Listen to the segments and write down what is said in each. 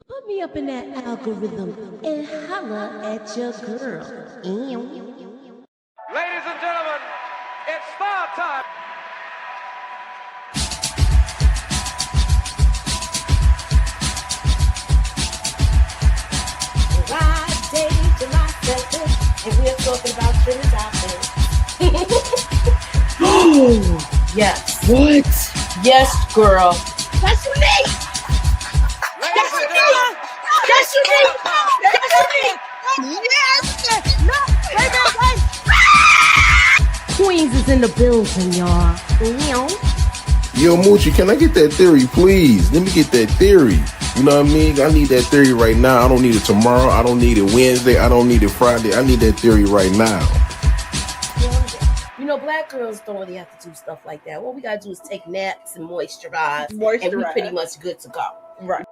Put me up in that algorithm and holla at your girl. Ladies and gentlemen, it's star time. Friday, July 7th, and we're talking about Trinidad. Oh, yes. What? Yes, girl. That's unique. Ladies and gentlemen, That's unique. That's unique. Yes. No. Wait. Queens is in the building, y'all. Yo, Moochie, can I get that theory, please? Let me get that theory. You know what I mean? I need that theory right now. I don't need it tomorrow. I don't need it Wednesday. I don't need it Friday. I need that theory right now. You know, black girls don't really have to do stuff like that. What we gotta do is take naps and moisturize. And we pretty much good to go. Right.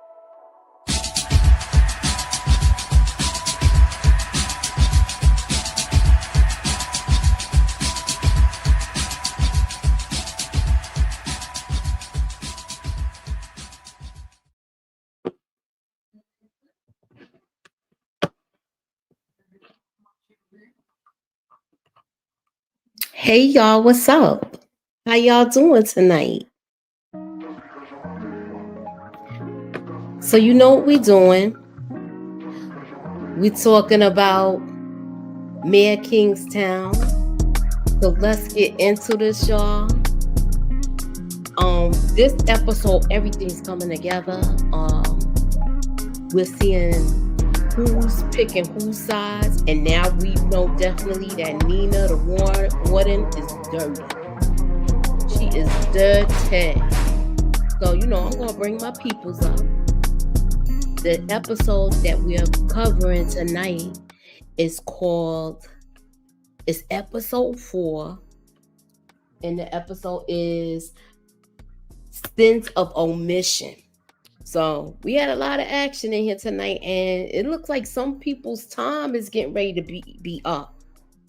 Hey y'all, what's up? How y'all doing tonight? So you know what we doing? We talking about Mayor Kingstown. So let's get into this, y'all. This episode, everything's coming together. We're seeing who's picking whose sides, and now we know definitely that Nina, the warden, is dirty. She is dirty. So, you know, I'm going to bring my peoples up. The episode that we are covering tonight is it's episode 4, and the episode is Sins of Omission. So we had a lot of action in here tonight, and it looks like some people's time is getting ready to be up.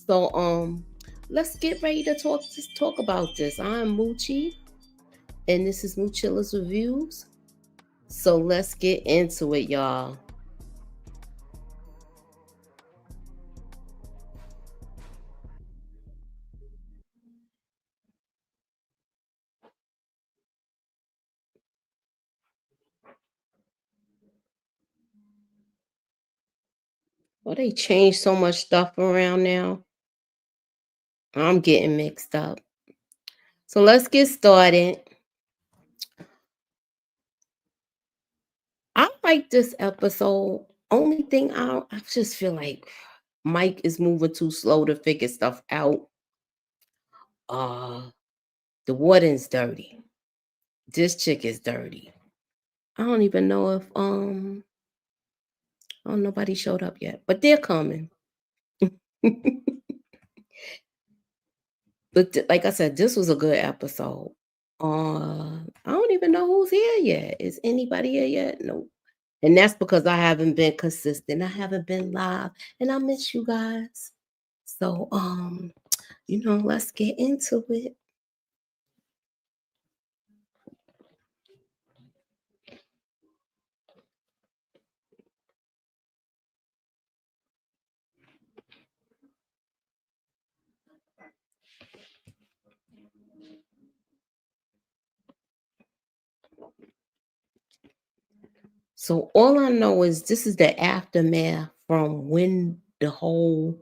So let's get ready to talk about this. I'm Moochie, and this is Moochilla's Reviews. So let's get into it, y'all. Well, they changed so much stuff around now. I'm getting mixed up. So let's get started. I like this episode. Only thing I just feel like Mike is moving too slow to figure stuff out. The warden's dirty. This chick is dirty. I don't even know if nobody showed up yet, but they're coming. But like I said, this was a good episode. I don't even know who's here yet. Is anybody here yet? No. And that's because I haven't been consistent. I haven't been live, and I miss you guys. So you know, let's get into it. So all I know is this is the aftermath from when the whole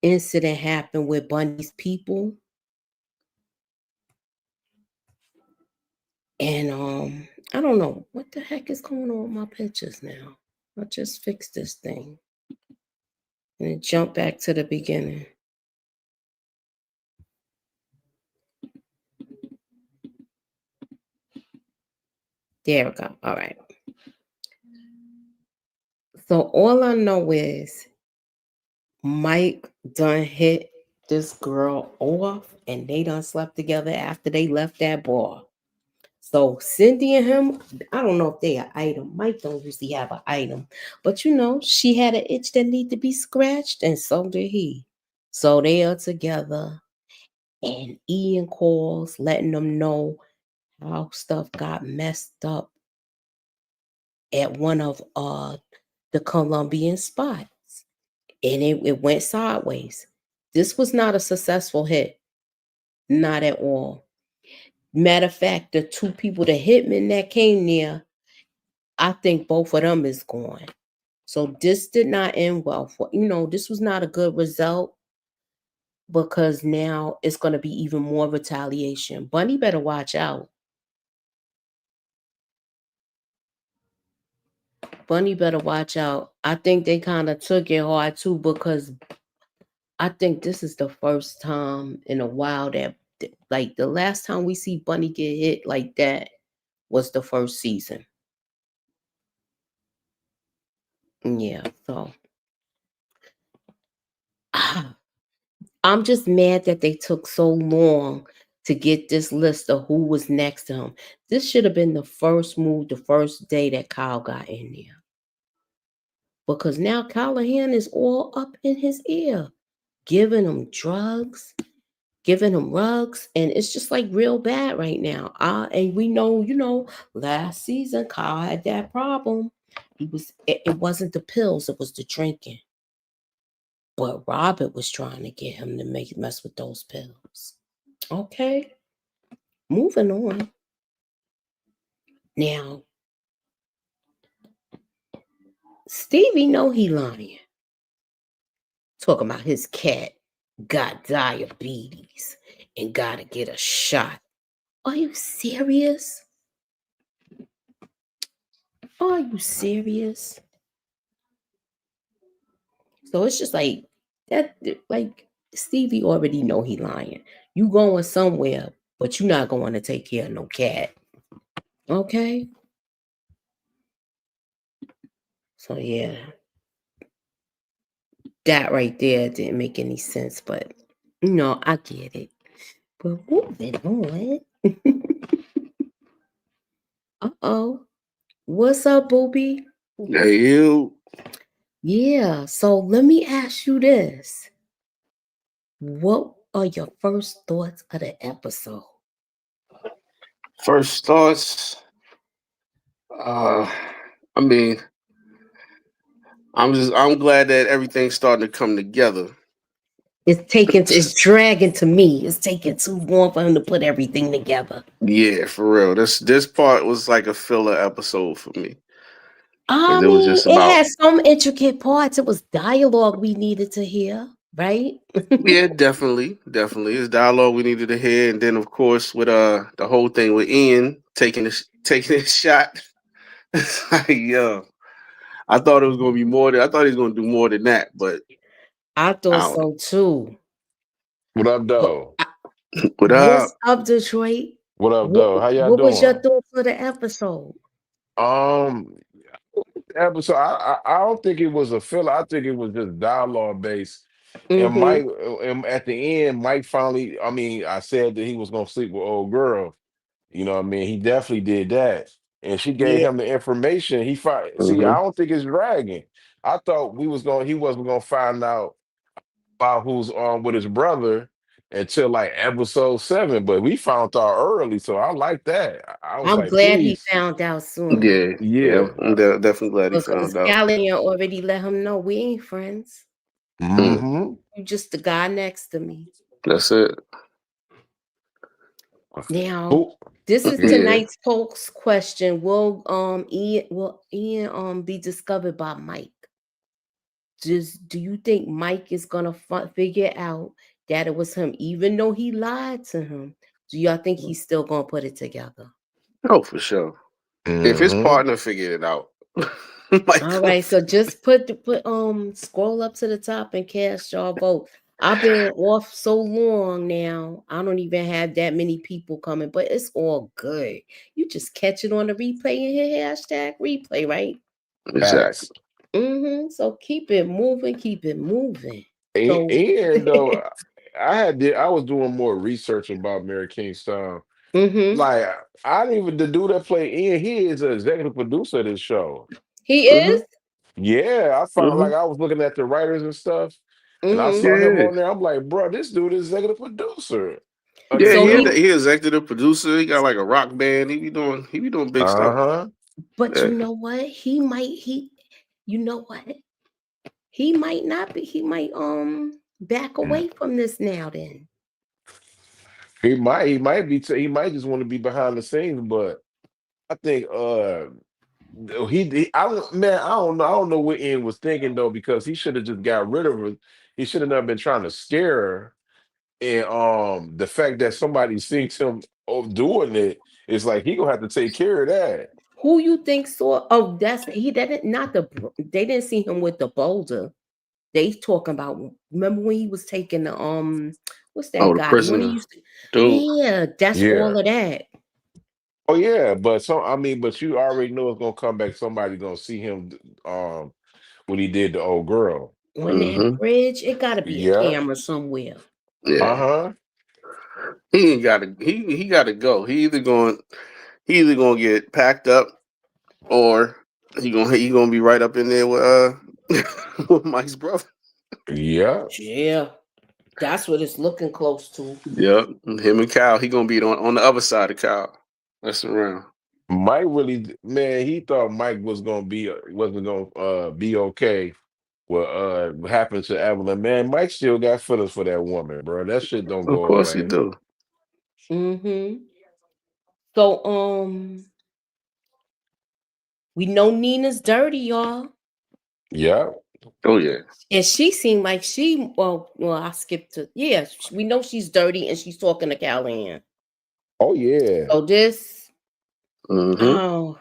incident happened with Bundy's people. And I don't know what the heck is going on with my pictures now. I just fixed this thing. And it jumped back to the beginning. There we go. All right. So all I know is Mike done hit this girl off, and they done slept together after they left that bar. So Cindy and him, I don't know if they an item. Mike don't usually have an item. But you know, she had an itch that need to be scratched, and so did he. So they are together, and Ian calls letting them know how stuff got messed up at one of the Colombian spots, and it went sideways. This was not a successful hit, not at all. Matter of fact, the two people, the hitmen that came there, I think both of them is gone. So this did not end well for, this was not a good result, because now it's going to be even more retaliation. Bunny better watch out. Bunny better watch out. I think they kind of took it hard too, because I think this is the first time in a while that, like, the last time we see Bunny get hit like that was the first season. Yeah, so I'm just mad that they took so long to get this list of who was next to him. This should have been the first move, the first day that Kyle got in there. Because now Callahan is all up in his ear, giving him drugs, giving him rugs, and it's just like real bad right now. And we know, last season Kyle had that problem. It wasn't the pills, it was the drinking. But Robert was trying to get him to mess with those pills. Okay, moving on. Now, Stevie know he lying. Talking about his cat got diabetes and gotta get a shot. Are you serious? Are you serious? So it's just like that. Like, Stevie already know he lying. You going somewhere, but you're not going to take care of no cat. Okay. So yeah, that right there didn't make any sense, but I get it. But moving on. Uh-oh. What's up, Boobie? Hey, you. Yeah, so let me ask you this. What are your first thoughts of the episode? First thoughts. I mean, I'm glad that everything's starting to come together. It's dragging to me. It's taking too long for him to put everything together. Yeah, for real. This part was like a filler episode for me. I It was mean, just it about had some intricate parts. It was dialogue we needed to hear, right? yeah, definitely. It's dialogue we needed to hear, and then of course with the whole thing with Ian taking his shot. It's like, yo, I thought it was gonna be more than I thought he was gonna do more than that, but I I thought don't so too. What up, But though? what what's up? up, Detroit? What up, What though? How y'all what was your doing? thoughts for the episode? Um, episode. I don't think it was a filler. I think it was just dialogue based. And Mm-hmm. Mike, and at the end, Mike finally. I mean, I said that he was gonna sleep with old girl. You know what I mean? He definitely did that, and she gave Yeah. him the information. See, I Mm-hmm. don't think it's dragging. I thought he wasn't gonna find out about who's on with his brother until like episode 7, but we found out early, so I like that. I was I'm like, glad he please, found out sooner. Yeah, yeah. yeah. I'm definitely glad he Because found out. Callahan already let him know we ain't friends. Mm, Mm-hmm. You just the guy next to me. that's it. Now, Who? this is Yeah. tonight's Pokes question. Will Ian be discovered by Mike? Do you think Mike is gonna figure out that it was him, even though he lied to him? Do y'all think he's still gonna put it together? Oh, for sure. If his Mm-hmm. partner figured it out, like, All right, so just put scroll up to the top and cast your vote. I've been off so long now. I don't even have that many people coming, but it's all good. You just catch it on the replay and hit hashtag replay, right? exactly. Facts. So keep it moving, keep it moving. And, So and though I was doing more research about Mary Kingstown. mm-hmm. Like I didn't even the dude that played Ian, he is an executive producer of this show. He Mm-hmm. is? Yeah, I found Mm-hmm. like I was looking at the writers and stuff, and I Mm-hmm. saw him Yeah. on there. I'm like, bro, this dude is executive producer of Yeah, this So he he show. he executive producer. He got like a rock band. He be doing big stuff. Uh-huh. But you know what? You know what? He might not be. He might back away from this now. Then He might be. He might just want to be behind the scenes, but I think I don't man. I don't know what Ian was thinking though, because he should have just got rid of her. He should have not been trying to scare her. And the fact that somebody sees him doing it, it's like he gonna have to take care of that. who you think saw? Oh, that's he. That didn't not the. They didn't see him with the boulder. They talking about. Remember when he was taking the what's that the guy? The one he prisoner. used to. Dude. Yeah, that's Yeah. all of that. Oh yeah, but but you already know it's gonna come back. Somebody gonna see him when he did the old girl. On that bridge, it got to be a Yeah. camera somewhere. Yeah. Uh-huh. He ain't gotta he gotta go. He either gonna get packed up or he gonna be right up in there with with Mike's brother. Yeah. Yeah, that's what it's looking close to. Yep. Him and Kyle, he gonna be on the other side of Kyle. That's around. Mike really, man, he thought Mike wasn't gonna be okay what happened to Evelyn. Man, Mike still got feelings for that woman, bro. That shit don't Of go course he away. do. So we know Nina's dirty, y'all. Yeah. Oh yeah. And she seemed like I skipped to we know she's dirty and she's talking to Callahan. Oh yeah. So this Mm-hmm.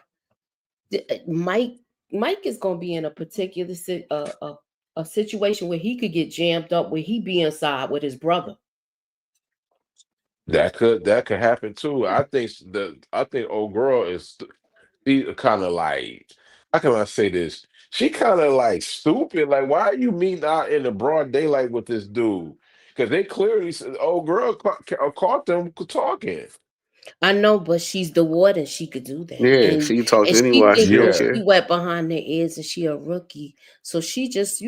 Mike is gonna be in a particular a situation where he could get jammed up where he be inside with his brother. That could happen too. I think old girl is kind of like, how can I say this? She kind of like stupid. Like, why are you meeting out in the broad daylight with this dude? Because they clearly said old girl caught them talking. I know, but she's the warden. She could do that, Yeah, she talks and she anyway. think She don't that Yeah. care. she wet behind their ears, and she a rookie. So she just,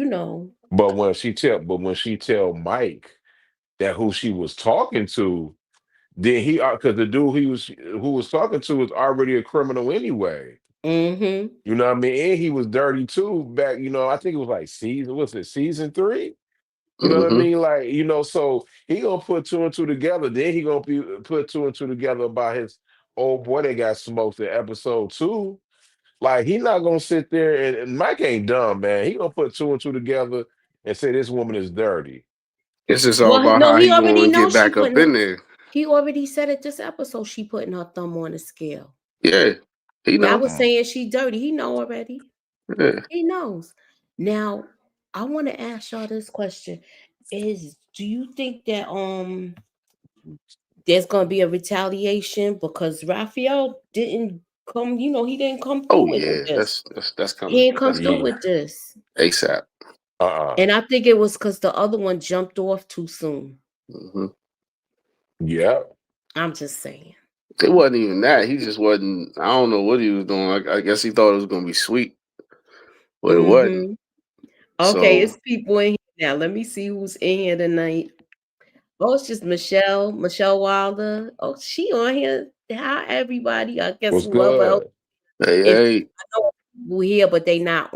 But when she tell Mike that who she was talking to, then because the dude who was talking to was already a criminal anyway. Mm-hmm. You know what I mean? And he was dirty too back, I think it was like season 3? You know what I Mm-hmm. mean? Like, so he gonna put two and two together. Then he gonna put two and two together about his old boy that got smoked in episode 2. Like, he not gonna sit there and Mike ain't dumb, man. He gonna put two and two together and say this woman is dirty. It's just all Well, about no, how he he already gonna get knows she back up putting. in there. He already said it this episode. She putting her thumb on the scale. Yeah. He That know. was saying she dirty. He know already. Yeah. He knows. Now, I want to ask y'all this question: do you think that there's gonna be a retaliation because Raphael didn't come? He didn't come Oh through with yeah. this. That's He coming. didn't come That's through coming. Yeah. with this. ASAP. And I think it was because the other one jumped off too soon. Mm-hmm. Yeah. I'm just saying. It wasn't even that. He just wasn't. I don't know what he was doing. I guess he thought it was gonna be sweet, but it wasn't. Okay, So it's people in here now. Let me see who's in here tonight. Oh, it's just Michelle Wilder. Oh, she on here. Hi, everybody. I guess What's whoever else good? is. hey, I know people here, but they not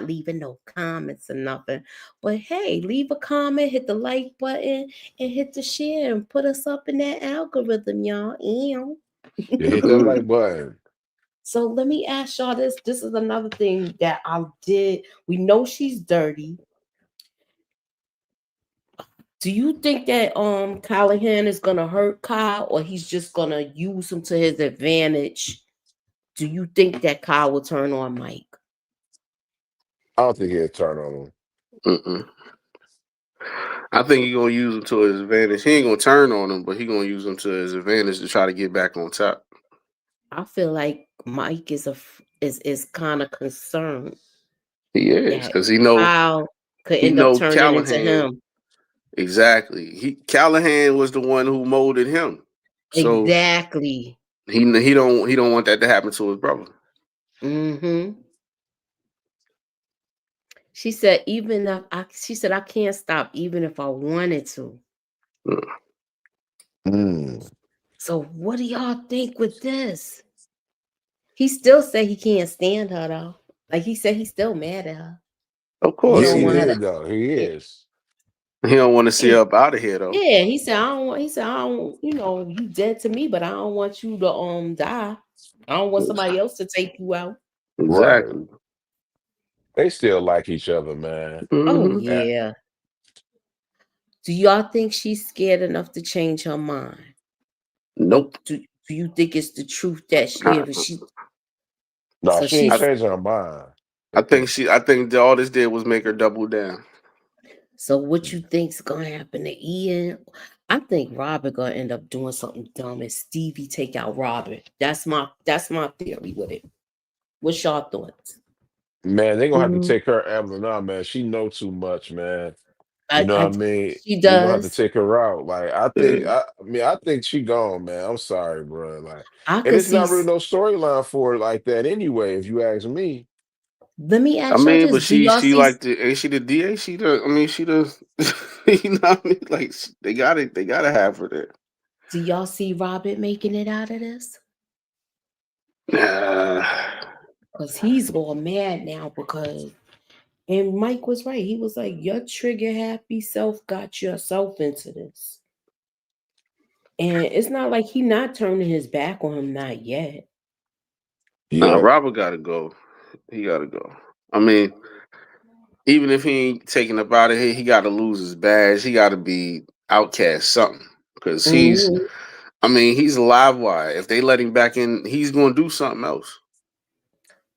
leaving no comments or nothing. But hey, leave a comment, hit the like button, and hit the share, and put us up in that algorithm, y'all. Ew. You hit that like button. So let me ask y'all this. This is another thing that I did. We know she's dirty. Do you think that Callahan is gonna hurt Kyle, or he's just gonna use him to his advantage? Do you think that Kyle will turn on Mike? I don't think he'll turn on him. Mm-mm. I think he's gonna use him to his advantage. He ain't gonna turn on him, but he gonna use him to his advantage to try to get back on top. I feel like Mike is kind of concerned He is that because he Kyle could end up know turning into Callahan. him. Exactly. Callahan was the one who molded him. So Exactly. he don't want that to happen to his brother. Mm-hmm. She said, she said, I can't stop even if I wanted to. Mm. So what do y'all think with this? He still say he can't stand her though. Like he said, he's still mad at her. Of He course Yeah, don't he he want her is. to. did though. He is. He don't want to see Yeah, her up out of here though. yeah, he said I don't want. He said I don't. You know, you dead to me, but I don't want you to die. I don't want somebody else to take you out. Right. Exactly. They still like each other, man. Oh Mm-hmm. Uh, yeah. Do y'all think she's scared enough to change her mind, or Nope. do you think it's the truth that Nah. she? No, So she ain't I, she's. changing her mind. I think all this did was make her double down. So what you think's gonna happen to Ian? I think Robert gonna end up doing something dumb and Stevie take out Robert. That's my theory with it. What's y'all thoughts? Man, they gonna have to Mm-hmm. take her Evelyn out, man. She know too much, man. You know what I I mean? she They gonna have to does. take her out. Like Yeah. I think she gone, man. I'm sorry, bro. Like, I and could it's see. not really no storyline for it like that anyway. If you ask me, Let me I ask y'all mean, this: but Do y'all she see? like the ain't she the DA? She the I mean she the you know what I mean? Like they gotta have her there. Do y'all see Robert making it out of this? Uh, Because he's all mad now because. And Mike was right. He was like, "Your trigger happy self got yourself into this." And it's not like he not turning his back on him, not yet. nah, yep, Robert gotta go. He gotta go. I mean, even if he ain't taking up out of here, he gotta lose his badge. He gotta be outcast something. Because Mhm. he's a live wire. If they let him back in, he's gonna do something else.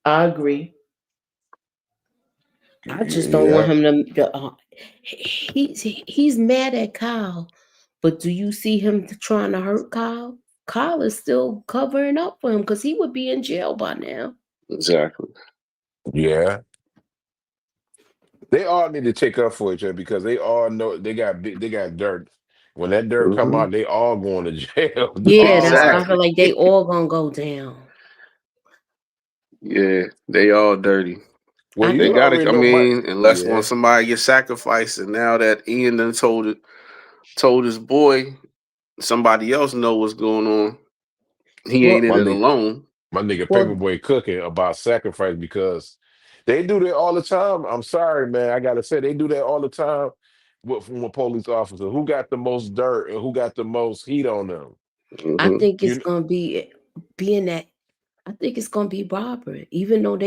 I agree. I just don't want yep. him to. He's mad at Kyle, but do you see him trying to hurt Kyle? Kyle is still covering up for him because he would be in jail by now. Exactly. Yeah. They all need to take up for each other because they all know they got dirt. When that dirt come Mm-hmm. out, they all going to jail, Yeah, dog. that's why I Like, feel Exactly. like they all gonna go down. Yeah, they all dirty. well, I you They think gotta. already I know Mike. mean, unless when Yeah. somebody gets sacrificed, and now that Ian done told his boy, somebody else know what's going on. He ain't well, in My it nigga, alone. my nigga well, Paperboy cooking about sacrifice because they do that all the time. I'm sorry, man. I gotta say they do that all the time from a police officer. Who got the most dirt and who got the most heat on them? I Mm-hmm. think it's You gonna be being that. I think it's gonna be Robert, even though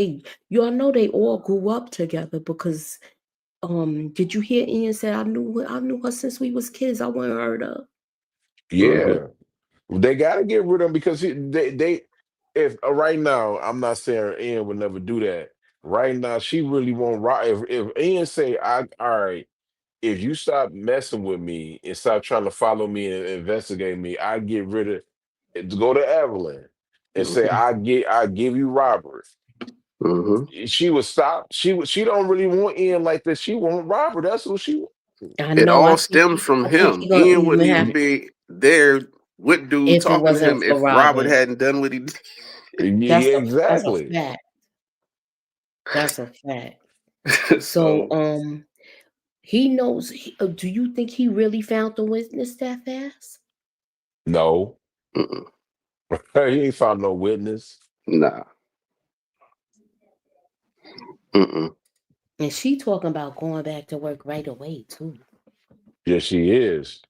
y'all know they all grew up together because did you hear Ian say I knew her since we was kids. I wasn't heard of. Mm-hmm. yeah. They gotta get rid of him because they if right now I'm not saying Ian would never do that. Right now, she really won't rock. If Ian say, all right, if you stop messing with me and stop trying to follow me and investigate me, I get rid of go to Evelyn and say, Mm-hmm. I give you Robert. Mm-hmm. She would stop. She don't really want Ian like this. She want Robert. That's what she want. I It know. all stems from I think him. he gonna Ian even wouldn't even have be there with dude if it talking to wasn't him for if Robert Robert. hadn't done what he Yeah, That's a exactly. fact. That's a fact. did. So So he knows. Do you think he really found the witness that fast? No, mm-mm, he ain't found no witness. nah. Mm-mm. And she talking about going back to work right away too. Yes, she is.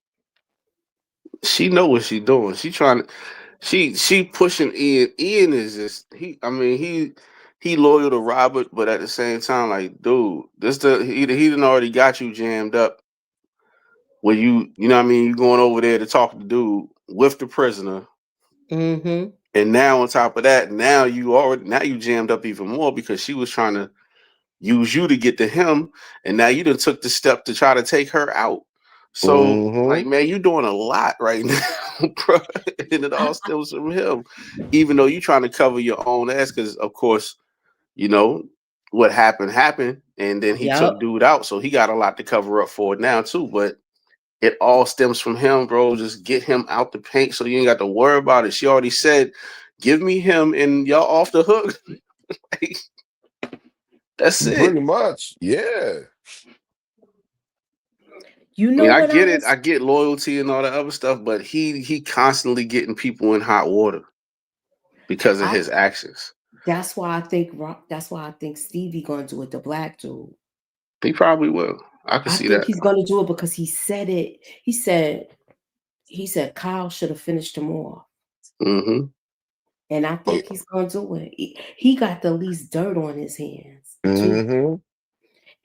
She know what she doing. She trying to she pushing Ian. Ian is just he loyal to Robert, but at the same time, like, dude, he done already got you jammed up when you know what I mean, you going over there to talk to dude with the prisoner. Mm-hmm. And now on top of that, now you jammed up even more because she was trying to use you to get to him, and now you done took the step to try to take her out. So, Hmm. like, man, you doing a lot right now, bro. And it all stems from him. Even though you trying to cover your own ass, because of course, you know, what happened, and then he Yep. took dude out. So he got a lot to cover up for now too. But it all stems from him, bro. Just get him out the paint so you ain't got to worry about it. She already said, give me him and y'all off the hook. Like, that's it. Pretty much. Yeah. You I mean, know I what I get it. was I get loyalty and all that other stuff, but he constantly getting people in hot water because of I his actions. That's why I think Stevie gonna do it. The black dude. He probably will. I can I see think that. he's gonna do it because he said it. He said Kyle should have finished him off. Mm-hmm. And I think he's gonna do it. He got the least dirt on his hands too. Mm-hmm.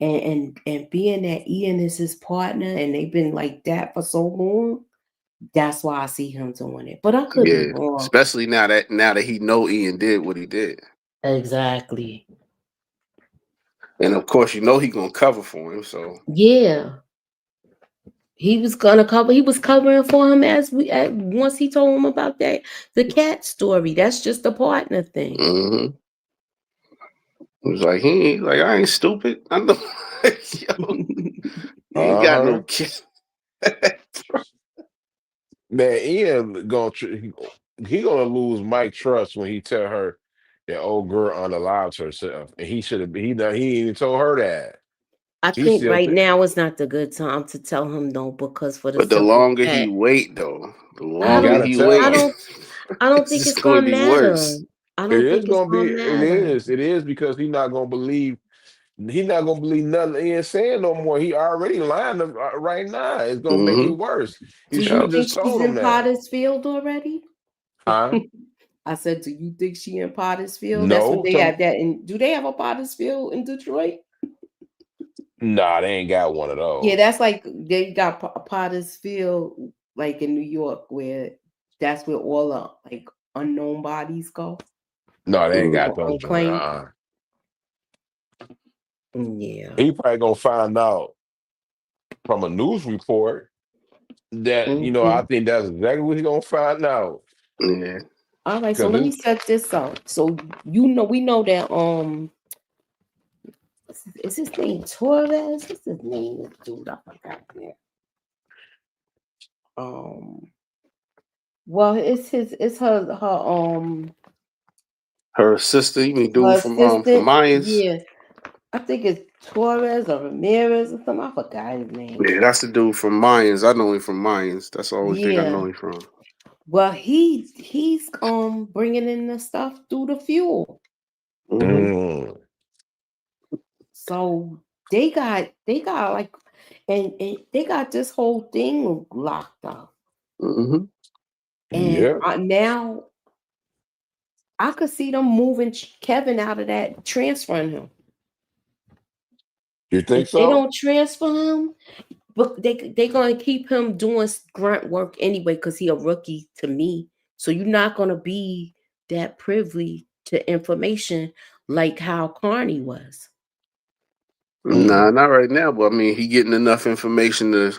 And being that Ian is his partner and they've been like that for so long, that's why I see him doing it. But I could be wrong. Especially now that he know Ian did what he did. Exactly. And of course, you know he gonna cover for him. So yeah. He was gonna cover. He was covering for him once he told him about the cat story. That's just a partner thing. Mm-hmm. He was like, I ain't stupid. I know. Yo, he ain't got no kid. Man, Ian he gonna lose Mike trust when he tell her that old girl unalives herself, and he should have. He even told her that. I think right now is not the good time to tell him no, because for the but the longer he wait, though, the longer he wait, I don't think it's gonna matter. Worse. I don't think it's gonna be. It is because he's not gonna believe. He's not gonna believe nothing Ian's saying no more. He already lying right now. It's gonna make it worse. He should have just told him that. Potter's Field already? Huh? I said, do you think she in Potter's Field? No, that's what they had that in. Do they have a Potter's Field in Detroit? Nah, they ain't got one of those. Yeah, that's like they got Potter's Field like in New York, where that's where all the like unknown bodies go. No, they ain't got those. Yeah. He probably gonna find out from a news report that I think that's exactly what he's gonna find out. Yeah. All right, so let me set this up. So we know that is his name Torres? What's his name? Dude, I forgot that. Well, it's her sister. You mean dude from Mayans? Yeah, I think it's Torres or Ramirez or something. I forgot his name. Yeah, that's the dude from Mayans. I know him from Mayans. That's the only thing I know him from. Well, he's bringing in the stuff through the fuel. Mm-hmm. So they got like, and they got this whole thing locked up. Mm-hmm. And now I could see them moving Kevin out of that, transferring him. You think so? They don't transfer him, but they're gonna keep him doing grunt work anyway because he a rookie to me. So you're not gonna be that privy to information like how Carney was. Nah, not right now. But I mean, he getting enough information to,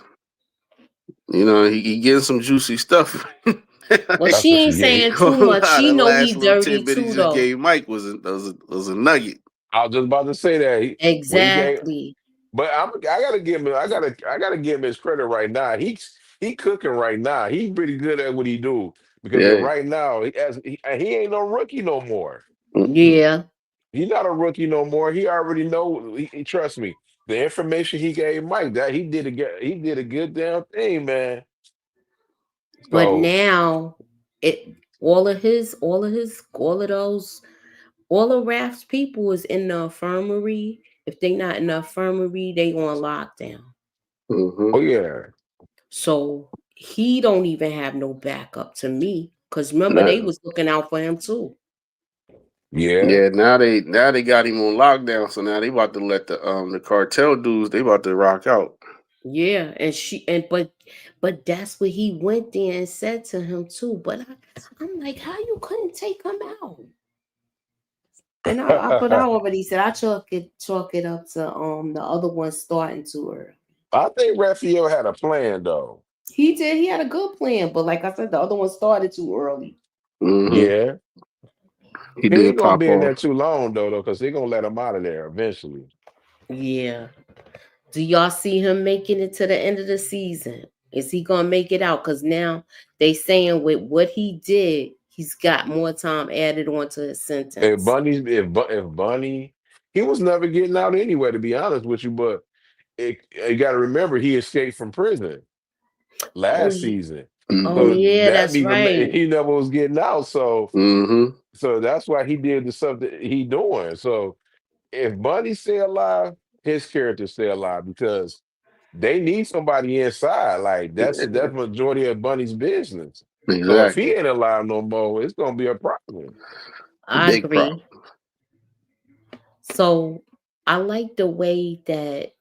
he getting some juicy stuff. Well, she ain't saying too much. She know he dirty too, he though. Gave Mike was a nugget. I was just about to say that. Exactly. But I gotta give him. I gotta give him his credit right now. He cooking right now. He's pretty good at what he do because right now he ain't no rookie no more. Yeah. He's not a rookie no more. He already know. He trust me. The information he gave Mike, that he did a good damn thing, man. But now all of Raph's people is in the infirmary. If they not in the infirmary, they on lockdown. Mm-hmm. Oh yeah. So he don't even have no backup to me. Cause remember they was looking out for him too. Yeah. Yeah. Now they got him on lockdown. So now they about to let the cartel dudes. They about to rock out. Yeah, but that's what he went there and said to him too. But I'm like, how you couldn't take him out? And I already said I chalk it up to the other one starting too early. I think Raphael had a plan though. He did. He had a good plan, but like I said, the other one started too early. Mm-hmm. Yeah. He ain't gonna be in there too long though, because they're gonna let him out of there eventually. Yeah. Do y'all see him making it to the end of the season? Is he gonna make it out? Because now they saying with what he did, he's got more time added onto his sentence. If Bunny, he was never getting out anyway, to be honest with you. But you got to remember, he escaped from prison last season. Oh So yeah, that that's even right. he never was getting out. So Mm-hmm. so that's why he did the stuff that he doing. So if Bunny stay alive, his character stay alive because they need somebody inside. Like that's the majority of Bunny's business. So if he Exactly. ain't alive no more, it's gonna be a problem. I Big problem. agree. So I like the way that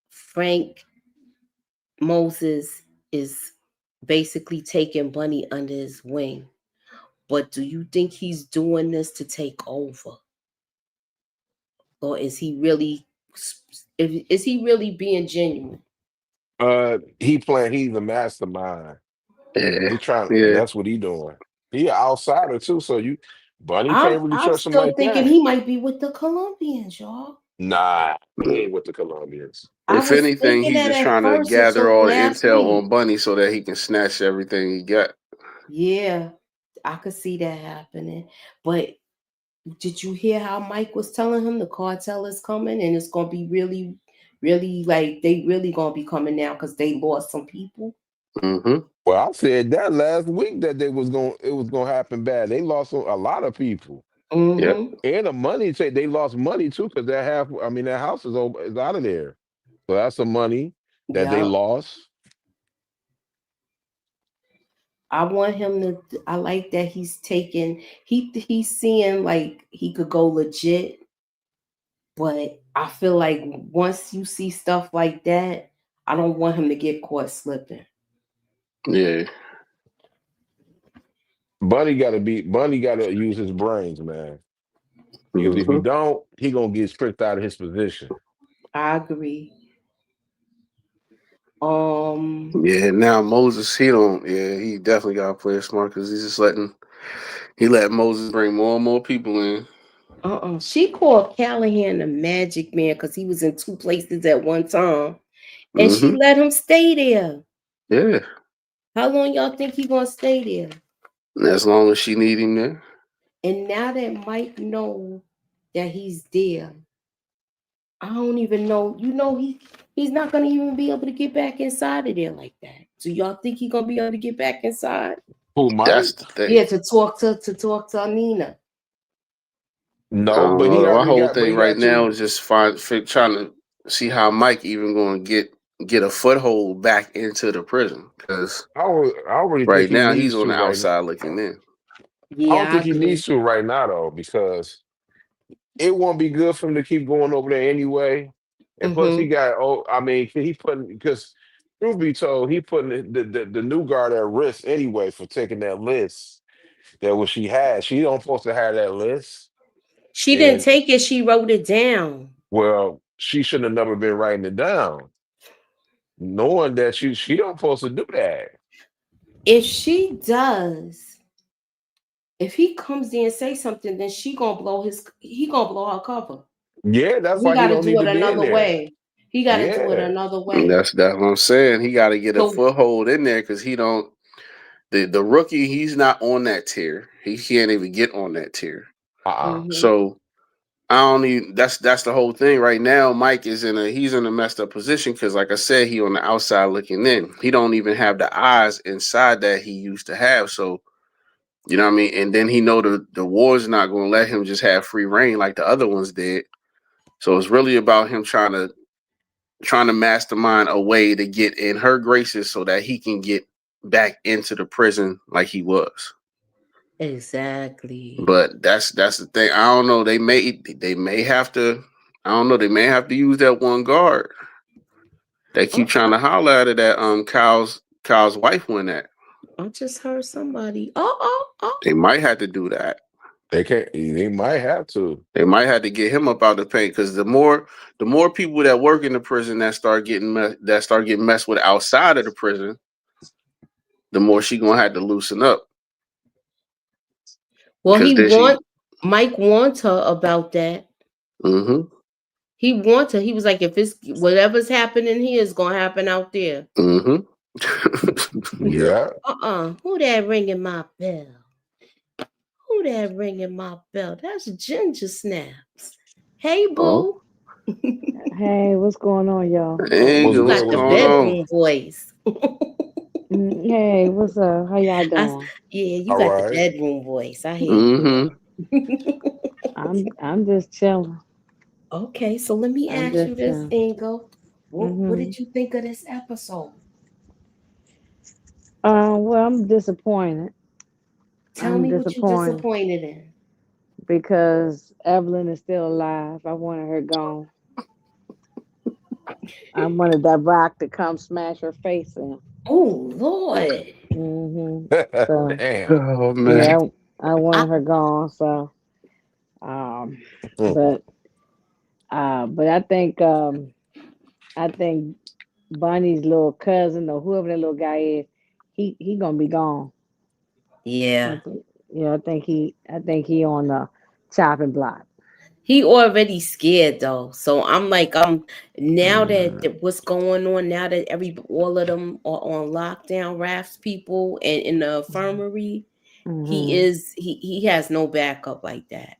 Frank Moses is basically taking Bunny under his wing. But do you think he's doing this to take over? Or is he really being genuine? He's the mastermind. Yeah. He trying Yeah. that's what he doing. He an outsider too, so Bunny can't really I'm trust him still like thinking that. he might be with the Colombians, y'all. Nah, he ain't with the Colombians. I If was anything, thinking he's that just at trying to first gather until all the last intel week. on Bunny so that he can snatch everything he got. Yeah, I could see that happening. But did you hear how Mike was telling him the cartel is coming and it's gonna be really, really like they really gonna be coming now because they lost some people? Mm-hmm. Well, I said that last week that it was gonna happen bad. They lost a lot of people. Yep. Mm-hmm. And the money they lost money too, because that house is out of there. So that's some money that they Yep. lost. I want him to. I like that he's taking. He's seeing like he could go legit, but I feel like once you see stuff like that, I don't want him to get caught slipping. Yeah. Bunny gotta use his brains, man. Because if he Mm-hmm. don't, he gonna get stripped out of his position. I agree. Yeah. Now Moses, he don't. Yeah, he definitely got to play it smart because he's just let Moses bring more and more people in. She called Callahan the magic man because he was in two places at one time, and she Mm-hmm. let him stay there. Yeah. How long y'all think he gonna stay there? And as long as she need him there. And now that Mike know that he's there, I don't even know. He's not gonna even be able to get back inside of there like that. Do y'all think he's gonna be able to get back inside? Who, That's Mike? the thing. Yeah, to talk to Nina. I No, don't but know. My whole but thing he right got now two. is just trying to see how Mike even going to get a foothold back into the prison because I don't really think right he now he's needs on to the right now. outside looking in. I don't Yeah, I think he agree. needs to right now though, because it won't be good for him to keep going over there anyway. And plus, he Mm-hmm. got he putting because truth be told, he putting the new guard at risk anyway for taking that list that what she had. She don't supposed to have that list, She didn't and take it. She wrote it down. well, she should have never been writing it down, knowing that she don't supposed to do that. If she does, if he comes in and say something, then he gonna blow her cover. Yeah, that's We why he got to don't do need it to be in another there. way. He got to do it Yeah, another And way. that's what I'm saying. He got to get a So, foothold in there because he don't. The rookie, he's not on that tier. He can't even get on that tier. mhm. So I don't even. That's the whole thing right now. Mike is he's in a messed up position because, like I said, he on the outside looking in. He don't even have the eyes inside that he used to have. So you know what I mean. And then he know the war's not going to let him just have free reign like the other ones did. So it's really about him trying to mastermind a way to get in her graces so that he can get back into the prison like he was. Exactly. But that's the thing. I don't know. They may have to. I don't know. They may have to use that one guard. They keep trying to holler at it that Kyle's wife went at. I just heard somebody. Oh. They might have to do that. they can't. They might have to. They might have to get him up out the paint because the more people that work in the prison that start getting messed with outside of the prison, the more she gonna have to loosen up Well, because then she. Mike warned her about that. Mm-hmm. He warned her. He was like, if it's whatever's happening here is gonna happen out there. Mm-hmm. Yeah. Yeah. Who that ringing my bell? Who that ringing my bell? That's Ginger Snaps. Hey, Oh, boo. Hey, what's going on, y'all? hey, You What's what's good? got the What's going good? on? bedroom voice. Hey, what's up? How y'all I, doing? yeah, you All got the right. bedroom voice. I hear Mm-hmm. you. I'm just chilling. Okay, so let me I'm ask you just this, chilling. Ingo. What Mhm. did you think of this episode? Well, I'm disappointed. Tell I'm me what you disappointed disappointed in. because Evelyn is still alive. I wanted her gone. I wanted that rock to come smash her face in. Oh Lord. So Damn. Oh man. yeah, I I, wanted her gone. So um, Mm. but but I think Bunny's little cousin or whoever that little guy is, he gonna be gone. I yeah. think, yeah, I think he on the chopping block. He already scared though. So I'm like, now that what's going on, now that all of them are on lockdown, Rafts people and in the infirmary, Hmm he has no backup like that.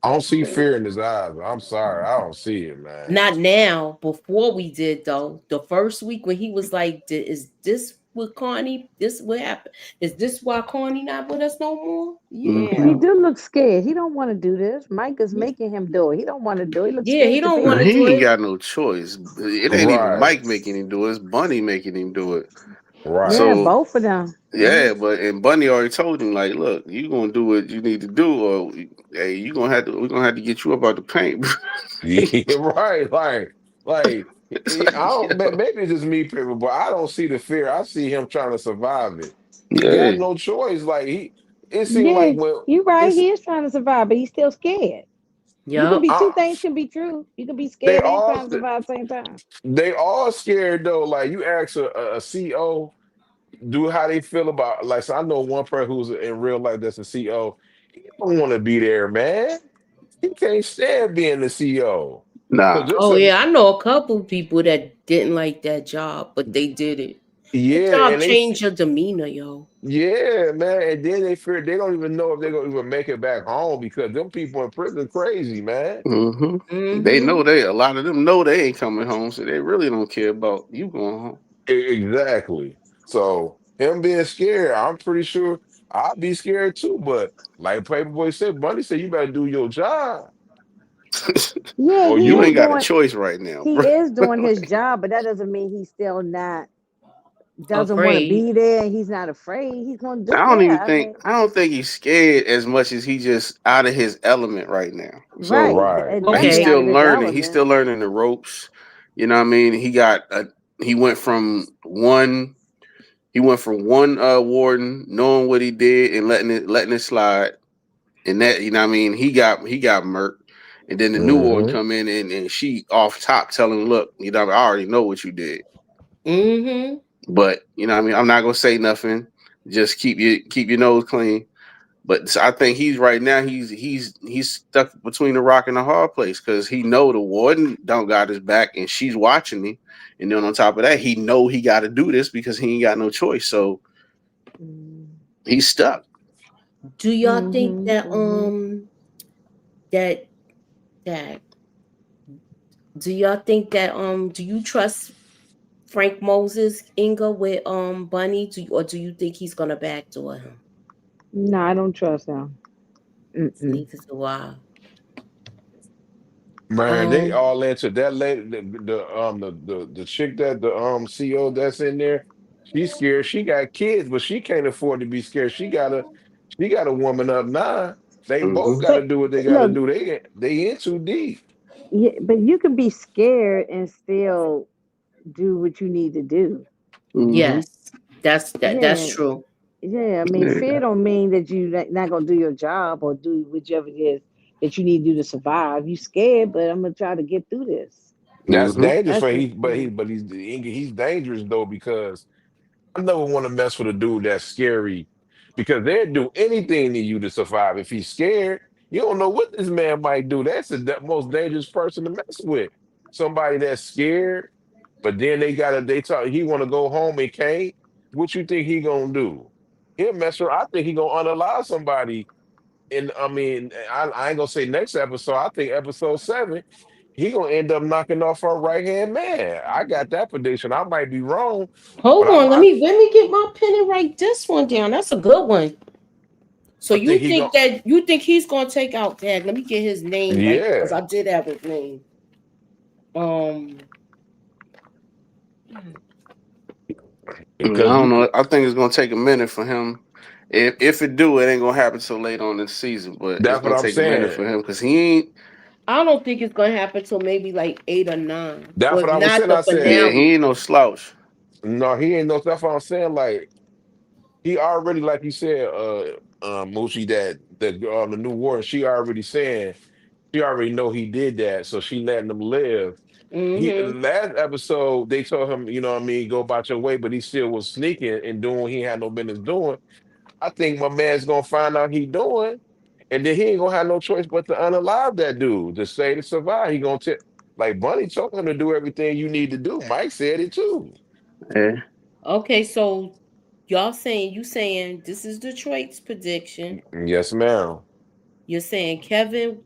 I don't see fear in his eyes. I'm sorry. I don't see it, man. Not now. Before we did though, the first week when he was like, "Is this what Carney? This what happened? Is this why Carney not with us no more?" He Yeah, Mm-hmm. do look scared. He don't want to do this. Mike is making him do it. He don't want to do it. He looks yeah. He scared to don't want pieces. to do He ain't it. got no choice. It ain't even Right. Mike making him do it. It's Bunny making him do it. Right. Yeah, So both of them. yeah, but and Bunny already told him like, look, you gonna do what you need to do, or hey, you gonna have to. We're gonna have to get you up out the paint. Yeah, right. I don't. Yeah. Maybe it's just me, people, but I don't see the fear. I see him trying to survive it. He got Yeah. no choice. Like he, it seemed Yeah, like well, you're right. it's He is trying to survive, but he's still scared. You can Yup. be two things can be true. You can be they scared and all trying to survive at the same time. they all scared though. Like you ask a CEO, do how they feel about like. So I know one person who's in real life that's a CEO. He don't want to be there, man. He can't stand being the CEO. So Nah. just Oh yeah, I know a couple people that didn't like that job, but they did it. That yeah, job and changed your demeanor, yo. yeah, man. And then they fear they don't even know if they're gonna even make it back home because them people in prison crazy, man. Hmm. They Mm-hmm. know a lot of them know they ain't coming home, so they really don't care about you going home. Exactly. So him being scared, I'm pretty sure I'd be scared too. But like Paperboy said, Bunny said, you better do your job, Yeah, or he You is you. ain't got a doing choice right now, he bro. is doing his job, but that doesn't mean he's still not doesn't want to Afraid. be there. He's not afraid. He's gonna do. I don't even Yeah, I think mean, I don't think he's scared as much as he just out of his element right now. So right. Right. he's Definitely Okay. out still of his learning. He's element. still learning the ropes. You know what I mean? He went from one warden knowing what he did and letting it slide. And that, you know what I mean, he got murked. And then the new warden Hmm. come in and she off top telling him, look, you know, I already know what you did. Mm-hmm. But you know what I mean, I'm not gonna say nothing. Just keep your nose clean. But I think he's right now. He's stuck between the rock and the hard place because he know the warden don't got his back and she's watching him. And then on top of that, he know he got to do this because he ain't got no choice. So he's stuck. Do y'all think Mm-hmm, that mm-hmm. that that do y'all think that do you trust Frank Moses Inga with Bunny? Or do you think he's gonna backdoor him? No, I don't trust him. Mm-mm. Neither do I. Man, they Um all into that lady, the chick that the CEO that's in there. She's scared. She got kids, but she can't afford to be scared. She got a woman up now. They both Hmm. got to But do what they got to look, do. They in too deep. yeah, but you can be scared and still do what you need to do. Hmm. yes, that's Yeah, true. yeah. I mean, fear Yeah. don't mean that you not gonna do your job or do whichever it is that you need to do to survive. You scared, but I'm gonna try to get through this. That's Hmm. dangerous That's for the he, but he, but he's dangerous though because I never want to mess with a dude that's scary because they'd do anything to you to survive. If he's scared, you don't know what this man might do. That's the most dangerous person to mess with. Somebody that's scared, but then they talk he want to go home and can't. What you think he gonna do? He'll mess around. I think he gonna unalive somebody. And I mean, I ain't gonna say next episode. I think episode 7. he gonna end up knocking off our right hand man. I got that prediction. I might be wrong, but Hold on, I let me get my pen and write this one down. That's a good one. So I think you he gonna think that you think he's gonna take out Dad? Let me get his name right because yeah I did have his name. Um, I mean, I because don't you know. I think it's gonna take a minute for him. If it do, it ain't gonna happen till late on in the season. But it's that's what gonna I'm take a minute saying. for him because he ain't. I don't think it's gonna happen till maybe like 8 or 9, That's what but I was not saying. the I said Yeah, he finale. ain't no slouch. no, he ain't no. That's what I'm saying. Like he already, like you said, Moochie, that the new warden, she already saying she already know he did that, so she letting him live. He Mm-hmm. last episode they told him, you know what I mean, go about your way, but he still was sneaking and doing what he had no business doing. I think my man's gonna find out he doing, and then he ain't gonna have no choice but to unalive that dude to say to survive. He gonna tell like Bunny told him to do everything you need to do. Mike said it too. Yeah. Okay, so y'all saying you saying this is Detroit's prediction. Yes, ma'am. You're saying Kevin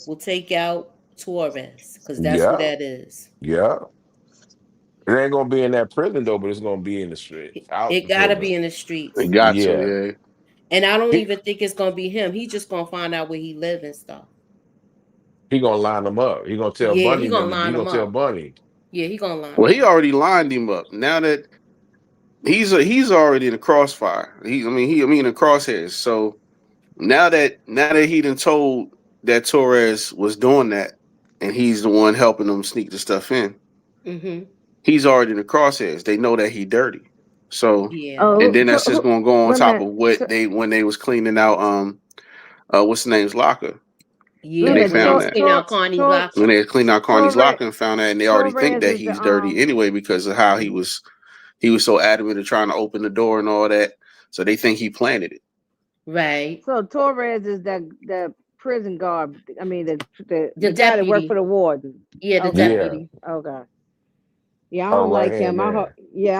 will take out Torres because that's who Yeah, that is. yeah. It ain't gonna be in that prison though, but it's gonna be in the street, out It the gotta prison. be in the He streets. got to. Yeah. Yeah. And I don't He even think it's gonna be him. He just gonna find out where he live and stuff. he gonna line them up. He gonna tell Yeah, Bunny he and them. gonna He line gonna them tell up. Bunny. Yeah, he gonna line Well, them he up. already lined him up. Now that he's already in the crossfire. I mean, in the crosshairs. So now that he done told that Torres was doing that, and he's the one helping them sneak the stuff in. Mm-hmm. He's already in the crosshairs. They know that he dirty. So, Yeah. and Oh, then that's just gonna go on wait a top minute. of what they when they was cleaning out what's the name's locker, Wait a and Yeah, they minute. when they found was that cleaning out Connie's when locker. they cleaned out Carney's Torres, locker and found that, and they already think Torres that is the he's dirty anyway because of how Mhm. he was so adamant of trying to open the door and all that. So they think he planted it. Right. So Torres is the prison guard. I mean The the guy that worked for deputy. the warden. Yeah, the Okay. Yeah, deputy. Okay. Yeah, I our don't right like hand him. man.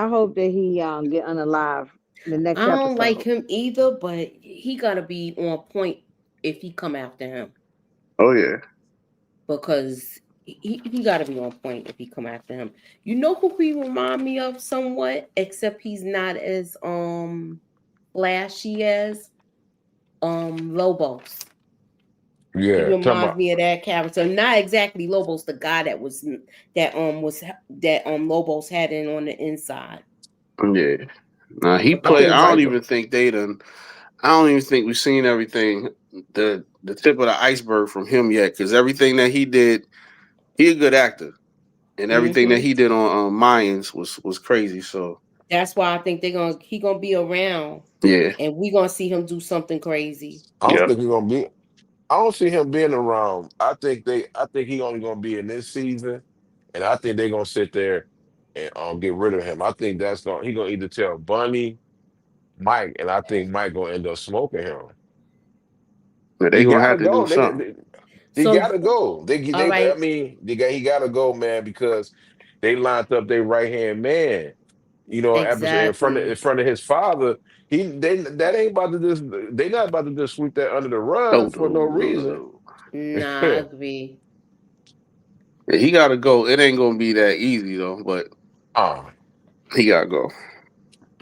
I hope that he get unalive the next I don't like episode. him either, but he gotta be on point if he come after him. Oh yeah, Because he got to be on point if he come after him. You know who he remind me of somewhat, except he's not as flashy as Lobos. He Yeah, talking reminds about me of that character. Not exactly Lobos, the guy was that Lobos had in on the inside. yeah. Nah, he I played. think I don't Michael. even think they done. I don't even think we've seen everything, the tip of the iceberg from him yet. Because everything that he did, he a good actor, and everything that Hmm. he did on Mayans was crazy. So That's why I think he gonna be around, yeah, and we gonna see him do something crazy. I don't yeah. think he's gonna be. I don't see him being around. I think he only gonna be in this season, and I think they're gonna sit there and get rid of him. I think that's gonna he gonna either tell Bunny, Mike, and I think Mike gonna end up smoking him. They He gonna gotta have to do go. something. He So, gotta go. all I right, mean, he gotta go, man, because they lined up their right hand man. You know, episode in exactly. front of his father. They that ain't about to just they not about to just sweep that under the No, rug for no no, no, no, reason. no. Nah, I agree. Yeah, he gotta go. It ain't gonna be that easy though, but Ah, he gotta go.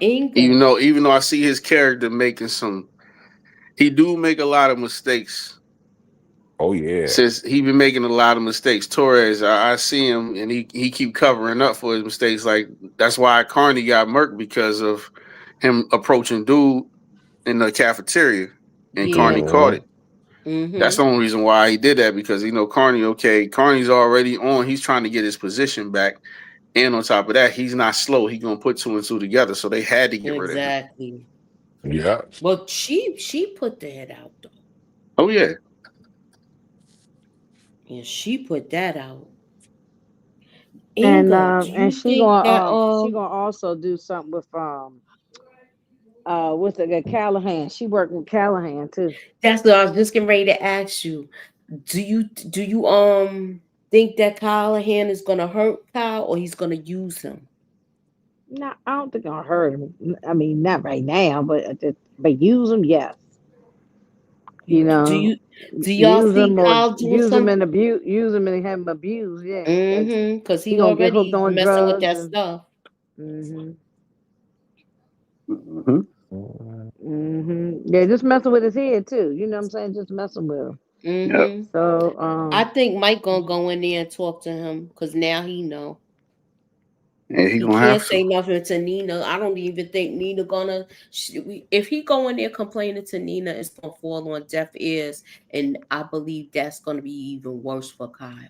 Inga. Even though I see his character making he do make a lot of mistakes. oh yeah. Since he been making a lot of mistakes, Torres, I see him and he keep covering up for his mistakes. Like that's why Carney got murked because of him approaching dude in the cafeteria, and Carney Yeah. caught it. Hmm. That's Mm-hmm. the only reason why he did that because Carney. Okay, Carney's already on. He's trying to get his position back, and on top of that, he's not slow. He gonna put two and two together. So they had to get rid of him. Exactly. Yeah. Well, she put that out though. Oh yeah, Yeah, she put that out. Inga, do And you think that she gonna also do something with what's the Callahan. She worked with Callahan too. that's what I was just getting ready to ask you. Do you think that Callahan is gonna hurt Kyle or he's gonna use him? No, I don't think I'll hurt him. I mean, not right now, but use them, yes. Do you You know. Do y'all Use see them or Kyle doing use them some? and abuse, use them and have them abused. Yeah, because Because he he gonna get hooked already on messing with drugs that and. stuff. Mhm. Mhm. Mhm. Yeah, just messing with his head too. You know what I'm saying? Just messing with him. Yep. So I think Mike gonna go in there and talk to him because now he know. Yeah, he He gonna can't have to. say nothing to Nina. I don't even think Nina gonna. If he go in there complaining to Nina, it's gonna fall on deaf ears, and I believe that's gonna be even worse for Kyle.